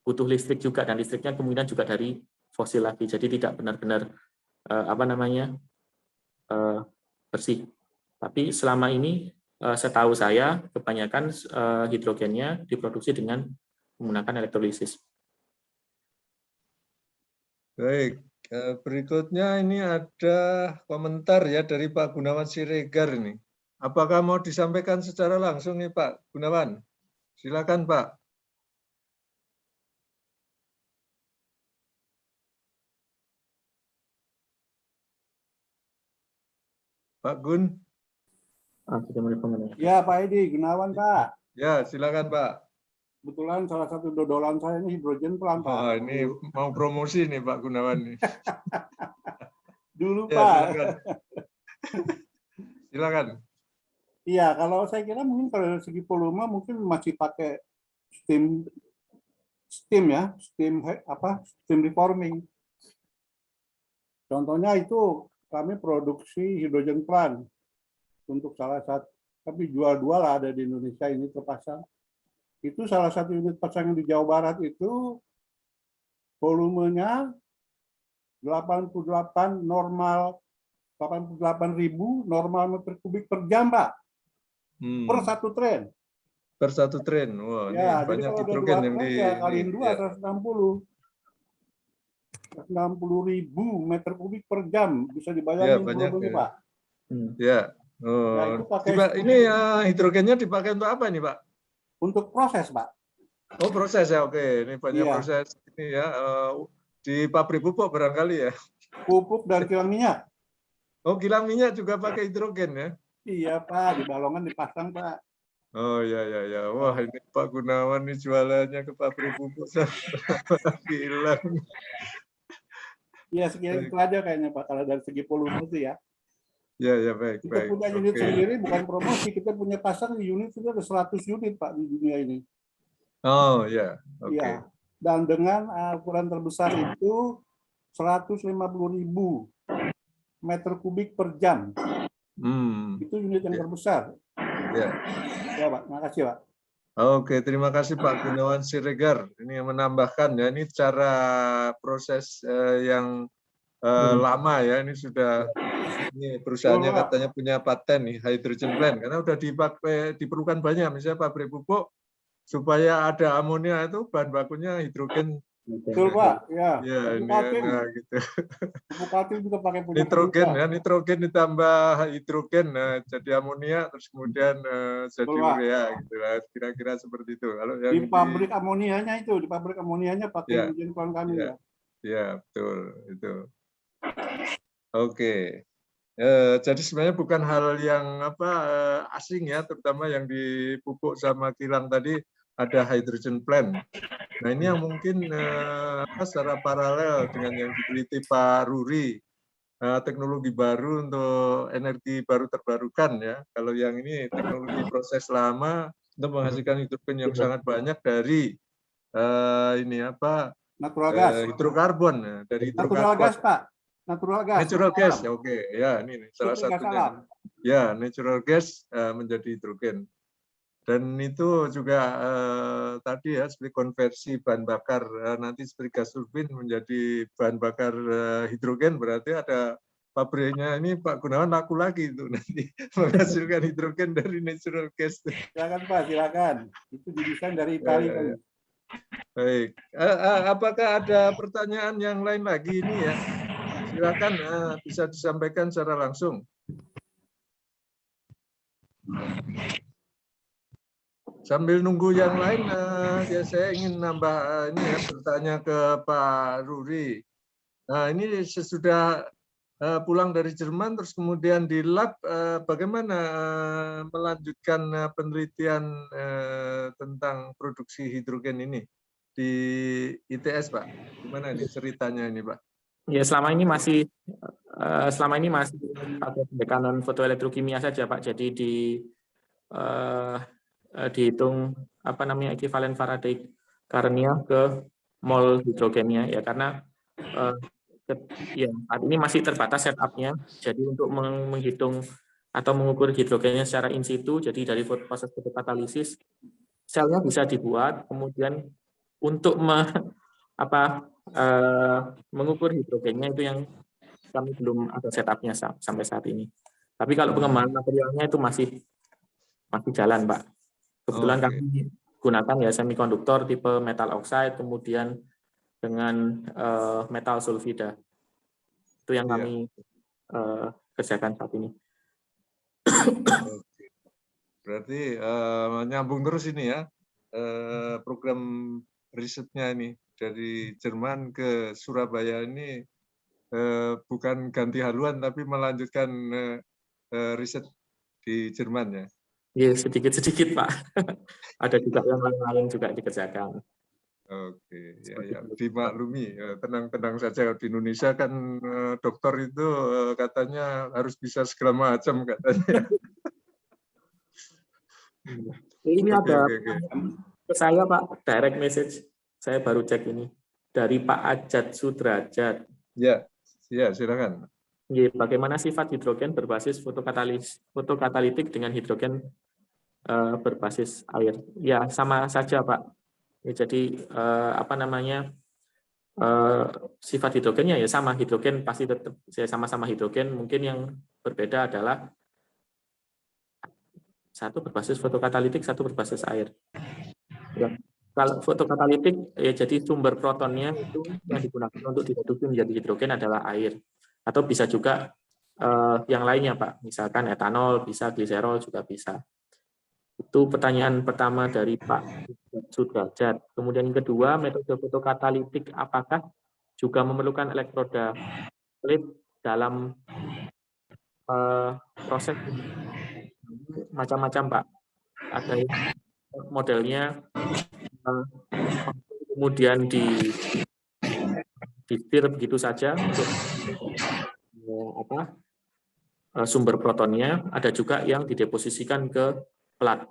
butuh listrik juga, dan listriknya kemungkinan juga dari fosil lagi. Jadi tidak benar-benar bersih. Tapi selama ini setahu saya kebanyakan hidrogennya diproduksi dengan menggunakan elektrolisis. Baik, berikutnya ini ada komentar ya dari Pak Gunawan Siregar ini. Apakah mau disampaikan secara langsung nih Pak Gunawan? Silakan Pak. Pak Gun. Ya Pak Edi, Gunawan Pak. Ya, silakan Pak. Kebetulan salah satu dodolan saya ini hidrogen pelan Pak. Wah, ini mau promosi nih Pak Gunawan nih. Dulu Ya, Pak. silakan. Silakan. Iya, kalau saya kira mungkin kalau dari segi volume mungkin masih pakai steam ya, steam reforming. Contohnya itu kami produksi hidrogen plant untuk salah satu, tapi dua lah ada di Indonesia ini terpasang. Itu salah satu unit pasangan di Jawa Barat itu volumenya 88 normal 88.000 normal meter kubik per jam, Pak. Per satu tren. Per satu tren. Wah, Ya, ini banyak jadi kalau hidrogen ada yang di ya, kaliin ini, 2 ya. 160.000 meter kubik per jam, bisa Ya, dibayangin banyak volumenya, ya. Pak. Ya. Oh. Nah, itu pakai Ini hidrogennya dipakai untuk apa nih, Pak? untuk proses, Pak. Oh, proses ya. Oke, ini banyak Iya. proses ini ya. Di pabrik pupuk barangkali ya. Pupuk dan kilang minyak. Oh, kilang minyak juga pakai hidrogen ya. Iya, Pak, di Balongan dipasang, Pak. Oh ya ya ya. Wah, ini Pak Gunawan nih jualannya ke pabrik pupuk sama kilang. Iya, sekian itu aja kayaknya, Pak, kalau dari segi volume itu ya. Ya ya, baik Kita baik. punya unit Oke. sendiri, bukan promosi. Kita punya pasang di unit sudah ada 100 unit, Pak, di dunia ini. Oh ya, oke. Iya. Dan dengan ukuran terbesar itu 150.000 meter kubik per jam. Itu unit yang Ya. terbesar. Ya. Ya, Pak. Makasih, Pak. Oke, terima kasih Pak Gunawan Siregar. Ini yang menambahkan ya, ini cara proses yang lama ya. Ini sudah ini perusahaannya Betul, Pak. katanya punya paten nih hydrogen plant karena udah diperlukan banyak misalnya pabrik pupuk supaya ada amonia itu bahan bakunya hidrogen. Betul, Pak. Ya. Ya, ini Pupuk nah, gitu. Altim juga pakai punya Nitrogen kita. ya, nitrogen ditambah hidrogen jadi amonia terus kemudian jadi Betul, Pak. urea gitu lah. Kira-kira seperti itu. Kalau yang Di pabrik amonianya itu, di pabrik amonianya pakai Ya. hidrogen plant kami Ya. ya. Ya, betul itu. Oke. Jadi sebenarnya bukan hal yang asing ya, terutama yang di pupuk sama kilang tadi ada hydrogen plant. Nah ini yang mungkin secara paralel dengan yang diteliti Pak Ruri, teknologi baru untuk energi baru terbarukan ya. Kalau yang ini teknologi proses lama untuk menghasilkan hidrogen yang sangat banyak dari Natural gas. hidrokarbon ya, dari Natural gas, hidrokarbon. Pak. Natural gas. Natural gas, ya, oke. Ya, ini salah Seperti gas satunya. alam. Ya, natural gas menjadi hidrogen. Dan itu juga tadi ya, seperti konversi bahan bakar, nanti seperti gas turbin menjadi bahan bakar hidrogen, berarti ada pabriknya ini Pak Gunawan laku lagi itu nanti menghasilkan hidrogen dari natural gas. Silakan, Pak, silakan. Itu didesain dari Italia. Ya. Baik, apakah ada pertanyaan yang lain lagi ini ya? Silakan bisa disampaikan secara langsung. Sambil nunggu yang lain, ya saya ingin nambah ini ya, bertanya ke Pak Ruri. Nah ini sesudah pulang dari Jerman, terus kemudian di lab, bagaimana melanjutkan penelitian tentang produksi hidrogen ini di ITS, Pak? Gimana ini ceritanya ini, Pak? Ya, selama ini masih pakai pendekatan fotoelektrokimia saja, Pak. Jadi dihitung ekuivalen Faraday current-nya ke mol hidrogennya ya, karena ya saat ini masih terbatas setup-nya. Jadi untuk menghitung atau mengukur hidrogennya secara in situ, jadi dari proses fotokatalisis selnya bisa dibuat, kemudian untuk mengukur hidrogennya itu yang kami belum ada setup-nya sampai saat ini. Tapi kalau pengembangan materialnya itu masih jalan, Pak. Kebetulan kami gunakan ya semikonduktor tipe metal oxide, kemudian dengan metal sulfida. Itu yang kami kerjakan saat ini. Berarti nyambung terus ini ya, program risetnya ini dari Jerman ke Surabaya ini bukan ganti haluan tapi melanjutkan riset di Jerman ya. Ya, sedikit-sedikit Pak. Ada juga yang lain-lain juga dikerjakan. Oke, ya, dimaklumi, tenang-tenang saja. Di Indonesia kan dokter itu katanya harus bisa segala macam katanya. Ini Oke, ada oke, oke. ke saya Pak, direct message. Saya baru cek ini dari Pak Ajat Sudrajat. Ya, silakan. Bagaimana sifat hidrogen berbasis fotokatalitik dengan hidrogen berbasis air? Ya, sama saja Pak. Ya, jadi sifat hidrogennya ya sama, hidrogen pasti tetap sama-sama hidrogen. Mungkin yang berbeda adalah satu berbasis fotokatalitik, satu berbasis air. Ya. Kalau fotokatalitik ya jadi sumber protonnya itu yang digunakan untuk direduksi menjadi hidrogen adalah air. Atau bisa juga yang lainnya Pak, misalkan etanol, bisa gliserol juga bisa. Itu pertanyaan pertama dari Pak Sudrajat. Kemudian yang kedua, metode fotokatalitik apakah juga memerlukan elektroda split dalam proses macam-macam Pak. Ada yang modelnya kemudian di setir begitu saja untuk sumber protonnya, ada juga yang dideposisikan ke plat.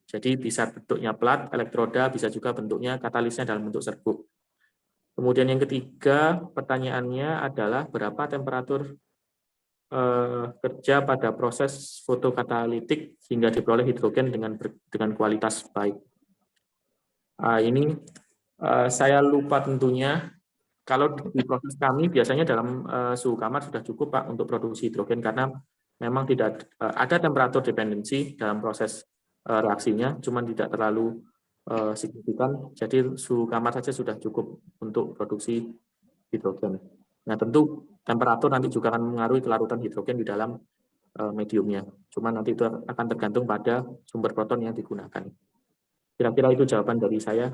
Jadi bisa bentuknya plat, elektroda, bisa juga bentuknya katalisnya dalam bentuk serbuk. Kemudian yang ketiga, pertanyaannya adalah berapa temperatur kerja pada proses fotokatalitik hingga diperoleh hidrogen dengan kualitas baik. Ini saya lupa tentunya. Kalau di proses kami biasanya dalam suhu kamar sudah cukup Pak untuk produksi hidrogen karena memang tidak ada temperatur dependensi dalam proses reaksinya, cuman tidak terlalu signifikan. Jadi suhu kamar saja sudah cukup untuk produksi hidrogen. Nah tentu temperatur nanti juga akan mengaruhi kelarutan hidrogen di dalam mediumnya. Cuman nanti itu akan tergantung pada sumber proton yang digunakan. Kira-kira itu jawaban dari saya.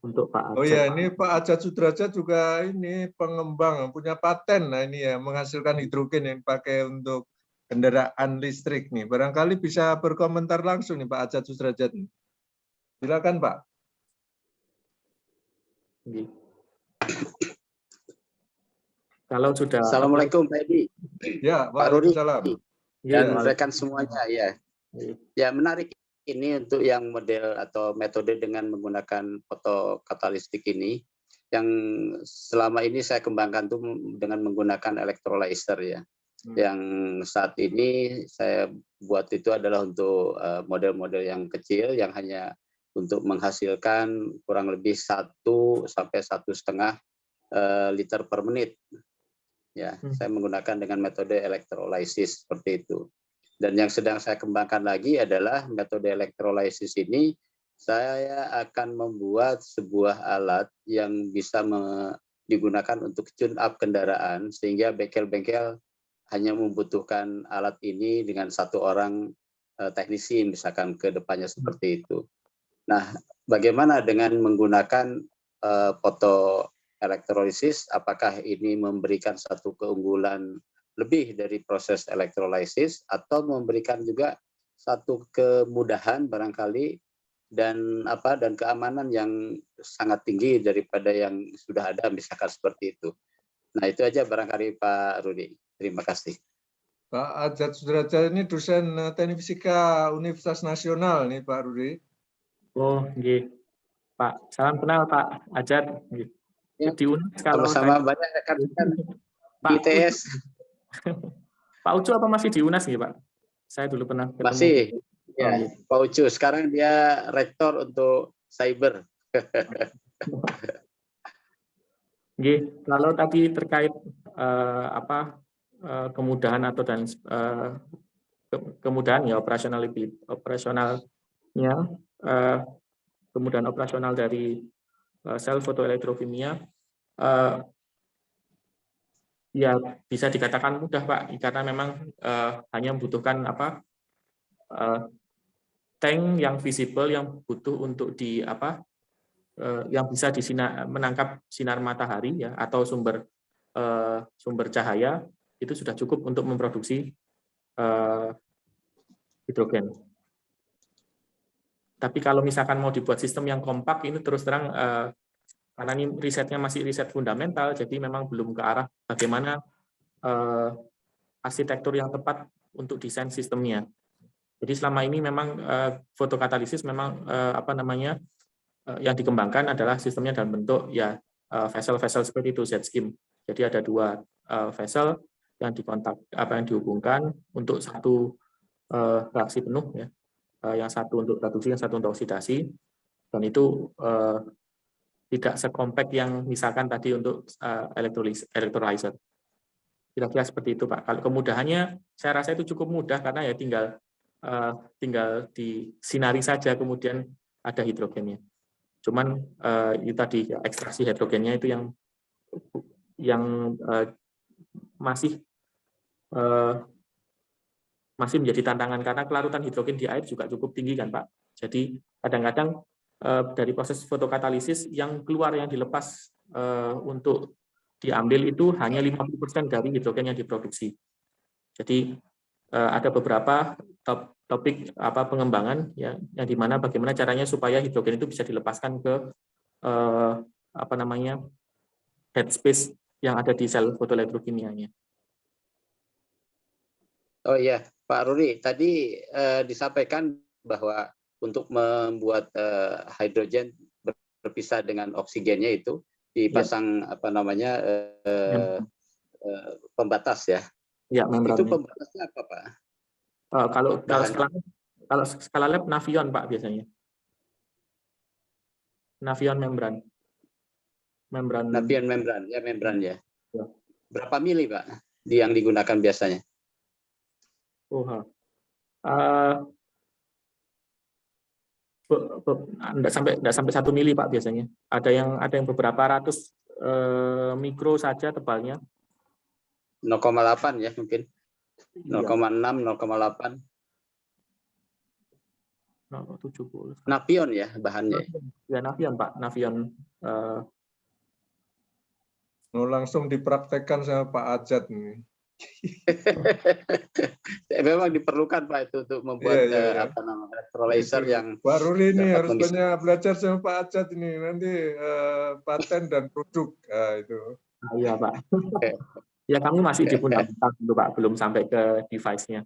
Untuk Pak Ajat. Oh ya, ini Pak Ajat Sudrajat juga ini pengembang, punya paten. Nah ini ya, menghasilkan hidrogen yang dipakai untuk kendaraan listrik nih. Barangkali bisa berkomentar langsung nih Pak Ajat Sudrajat. Silakan Pak. Kalau sudah. Assalamualaikum Pak Edi. Ya, Pak Rudi. Ya, Dan rekan semuanya ya. Ya menarik. Ini untuk yang model atau metode dengan menggunakan fotokatalistik ini, yang selama ini saya kembangkan tuh dengan menggunakan electrolyzer ya. Yang saat ini saya buat itu adalah untuk model-model yang kecil yang hanya untuk menghasilkan kurang lebih 1 sampai 1,5 liter per menit. Ya, saya menggunakan dengan metode elektrolisis seperti itu. Dan yang sedang saya kembangkan lagi adalah metode elektrolisis ini, saya akan membuat sebuah alat yang bisa digunakan untuk tune up kendaraan, sehingga bengkel-bengkel hanya membutuhkan alat ini dengan 1 orang teknisi, misalkan ke depannya seperti itu. Nah, bagaimana dengan menggunakan fotoelektrolisis? Apakah ini memberikan satu keunggulan lebih dari proses elektrolisis atau memberikan juga satu kemudahan barangkali dan keamanan yang sangat tinggi daripada yang sudah ada misalkan seperti itu. Nah, itu aja barangkali Pak Rudi. Terima kasih. Pak Ajat Sudrajat ini dosen Teknik Fisika Universitas Nasional nih Pak Rudi. Oh, nggih. Pak, salam kenal Pak Ajat. Ya, di UNAS kalau sama banyak rekan-rekan di ITS. Pak Ucu apa masih di UNAS nih Pak? Saya dulu pernah ketemu. Masih, ya, Pak Ucu. Sekarang dia rektor untuk cyber. Kalau tadi terkait kemudahan atau kemudahan ya operasionalnya, kemudahan operasional dari sel fotoelektrokimia. Ya bisa dikatakan mudah Pak, karena memang hanya membutuhkan tank yang visible yang butuh untuk yang bisa menangkap sinar matahari ya atau sumber cahaya itu sudah cukup untuk memproduksi hidrogen. Tapi kalau misalkan mau dibuat sistem yang kompak, ini terus terang karena ini risetnya masih riset fundamental, jadi memang belum ke arah bagaimana arsitektur yang tepat untuk desain sistemnya. Jadi selama ini memang fotokatalisis memang yang dikembangkan adalah sistemnya dalam bentuk ya vessel-vessel seperti itu, Z-scheme. Jadi ada 2 vessel yang yang dihubungkan untuk satu reaksi penuh ya. Yang satu untuk reduksi, yang satu untuk oksidasi, dan itu tidak sekompak yang misalkan tadi untuk electrolyzer. Kira-kira seperti itu, Pak. Kalau kemudahannya, saya rasa itu cukup mudah karena ya tinggal disinari saja, kemudian ada hidrogennya. Cuman itu tadi ekstraksi hidrogennya itu yang masih menjadi tantangan karena kelarutan hidrogen di air juga cukup tinggi kan, Pak. Jadi kadang-kadang dari proses fotokatalisis yang keluar, yang dilepas untuk diambil itu hanya 50% dari hidrogen yang diproduksi. Jadi ada beberapa topik pengembangan ya, yang dimana bagaimana caranya supaya hidrogen itu bisa dilepaskan ke headspace yang ada di sel fotoelektrokimianya. Oh iya, Pak Ruri, tadi disampaikan bahwa untuk membuat hidrogen berpisah dengan oksigennya itu dipasang pembatas ya. Ya, membrannya. Itu pembatasnya apa, Pak? Kalau skala lab Nafion, Pak, biasanya. Nafion membran. Nafion membran, ya membran ya. Ya. Berapa mili, Pak, yang digunakan biasanya? Enggak sampai 1 mili, Pak, biasanya. Ada yang beberapa ratus mikro saja tebalnya. 0,8 ya mungkin. 0,6, 0,8. 70. Nafion ya bahannya. Ya, Nafion, Pak. Nafion. Langsung dipraktekkan sama Pak Ajat nih. Memang diperlukan, Pak, itu untuk membuat electrolyzer yang baru ini harus banyak belajar sama Pak Ajat ini, nanti paten dan produk itu. Iya, Pak. Ya, kami masih di fundamental dulu, Pak, belum sampai ke device-nya.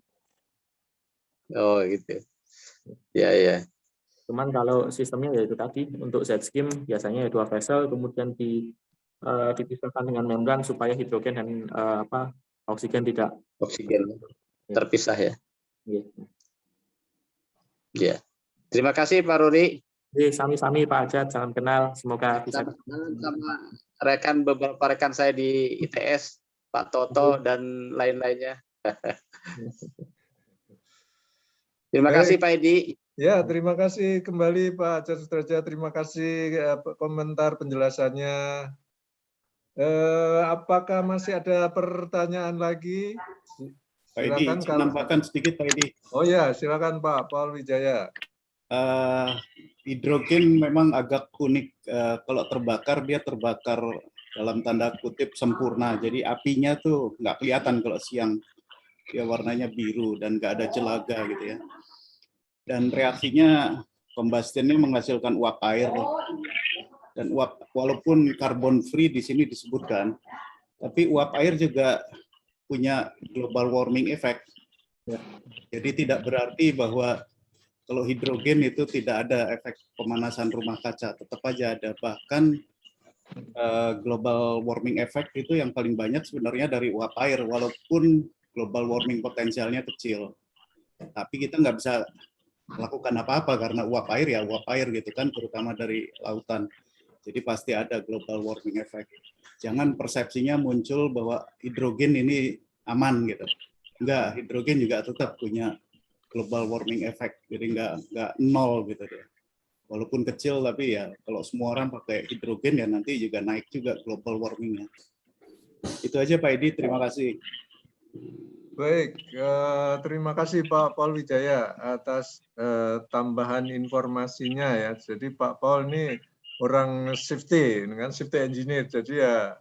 Oh gitu. Ya. Cuman kalau sistemnya ya itu tadi, untuk Z-scheme biasanya 2 vessel, kemudian dipisahkan dengan membran supaya hidrogen dan oksigen terpisah ya. Iya. Ya. Terima kasih, Pak Ruri. Sami-sami, Pak Ajat, salam kenal. Semoga bisa sama beberapa rekan saya di ITS, Pak Toto dan lain-lainnya. Terima kasih, Pak Edi. Ya, terima kasih kembali Pak Ajat Sudrajat. Terima kasih komentar penjelasannya. Apakah masih ada pertanyaan lagi? Pak Edi, menambahkan sedikit, Pak Edi. Oh ya, silakan Pak Paul Wijaya. Hidrogen memang agak unik. Kalau terbakar, dia terbakar dalam tanda kutip sempurna. Jadi apinya tuh nggak kelihatan kalau siang. Dia warnanya biru dan nggak ada celaga gitu ya. Dan reaksinya, kombustiannya menghasilkan uap air. Dan uap, walaupun carbon free di sini disebutkan, tapi uap air juga punya global warming effect. Jadi tidak berarti bahwa kalau hidrogen itu tidak ada efek pemanasan rumah kaca, tetap aja ada. Bahkan global warming effect itu yang paling banyak sebenarnya dari uap air, walaupun global warming potensialnya kecil. Tapi kita nggak bisa melakukan apa-apa karena uap air ya uap air gitu kan, terutama dari lautan. Jadi pasti ada global warming effect. Jangan persepsinya muncul bahwa hidrogen ini aman gitu. Enggak, hidrogen juga tetap punya global warming effect. Jadi enggak nol gitu deh. Walaupun kecil tapi ya kalau semua orang pakai hidrogen ya nanti juga naik juga global warmingnya. Itu aja Pak Edi, terima kasih. Baik, terima kasih Pak Paul Wijaya atas tambahan informasinya ya. Jadi Pak Paul ini orang safety, kan safety engineer. Jadi ya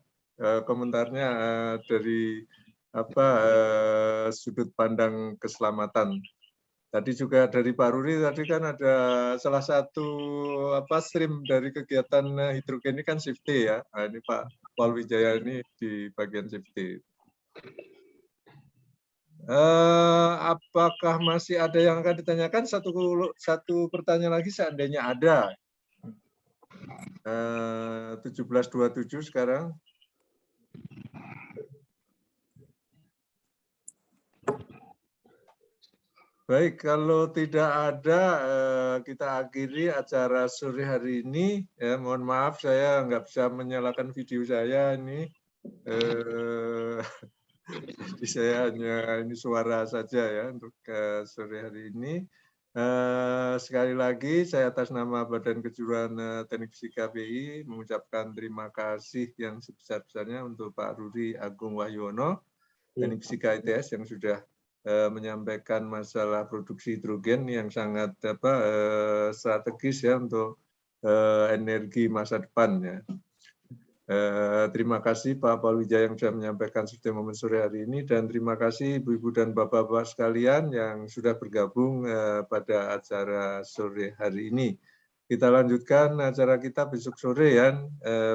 komentarnya dari sudut pandang keselamatan. Tadi juga dari Pak Ruri tadi kan ada salah satu stream dari kegiatan hidrogen ini kan safety ya. Nah, ini Pak Paul Wijaya ini di bagian safety. Apakah masih ada yang akan ditanyakan? Satu pertanyaan lagi seandainya ada. 17.27 sekarang. Baik, kalau tidak ada, kita akhiri acara sore hari ini. Ya, mohon maaf saya nggak bisa menyalakan video saya ini. Jadi saya hanya ini suara saja ya untuk sore hari ini. Sekali lagi saya atas nama Badan Kejuruan Teknik Fisika BI mengucapkan terima kasih yang sebesar-besarnya untuk Pak Ruri Agung Wahyono, Teknik Fisika ITS yang sudah menyampaikan masalah produksi hidrogen yang sangat strategis ya untuk energi masa depan ya. Terima kasih Pak Paul Wijaya yang sudah menyampaikan sistem momen sore hari ini, dan terima kasih Ibu-ibu dan Bapak-bapak sekalian yang sudah bergabung pada acara sore hari ini. Kita lanjutkan acara kita besok sore ya.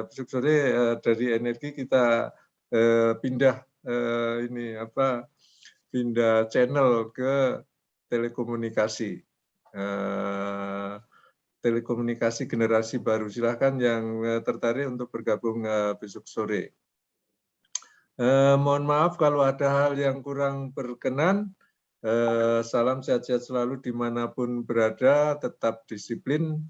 Besok sore dari energi kita pindah pindah channel ke telekomunikasi. Telekomunikasi generasi baru. Silahkan yang tertarik untuk bergabung besok sore. Mohon maaf kalau ada hal yang kurang berkenan. Salam sehat-sehat selalu dimanapun berada, tetap disiplin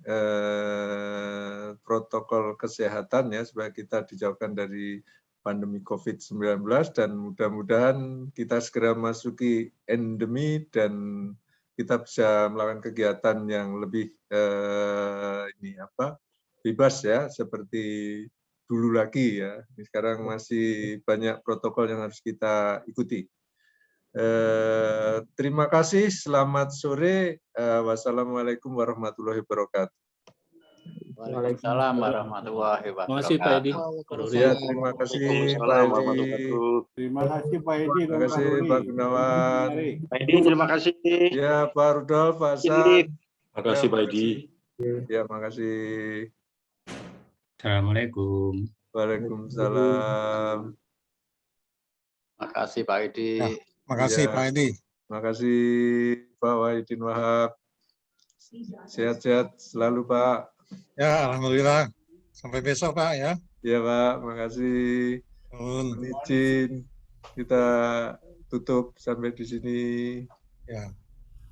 protokol kesehatan ya, supaya kita dijauhkan dari pandemi COVID-19, dan mudah-mudahan kita segera masuki endemi dan kita bisa melakukan kegiatan yang lebih bebas ya, seperti dulu lagi ya. Ini sekarang masih banyak protokol yang harus kita ikuti. Terima kasih, selamat sore. Wassalamualaikum warahmatullahi wabarakatuh. Waalaikumsalam warahmatullahi wabarakatuh. Terima kasih Pak Edi. Ya, terima kasih Pak Edi. Terima kasih Pak Edi. Terima kasih Pak Gunawan. Pak Edi, terima kasih. Ya, Pak Rudolf, Pak Hasan. Terima kasih Pak Edi. Ya, makasih. Assalamualaikum. Waalaikumsalam. Makasih Pak Edi. Makasih Ya. Pak Edi. Makasih Pak Wahidin Wahab. Sehat-sehat selalu Pak. Ya, alhamdulillah. Sampai besok Pak ya. Ya Pak, makasih. Izin kita tutup sampai di sini. Ya.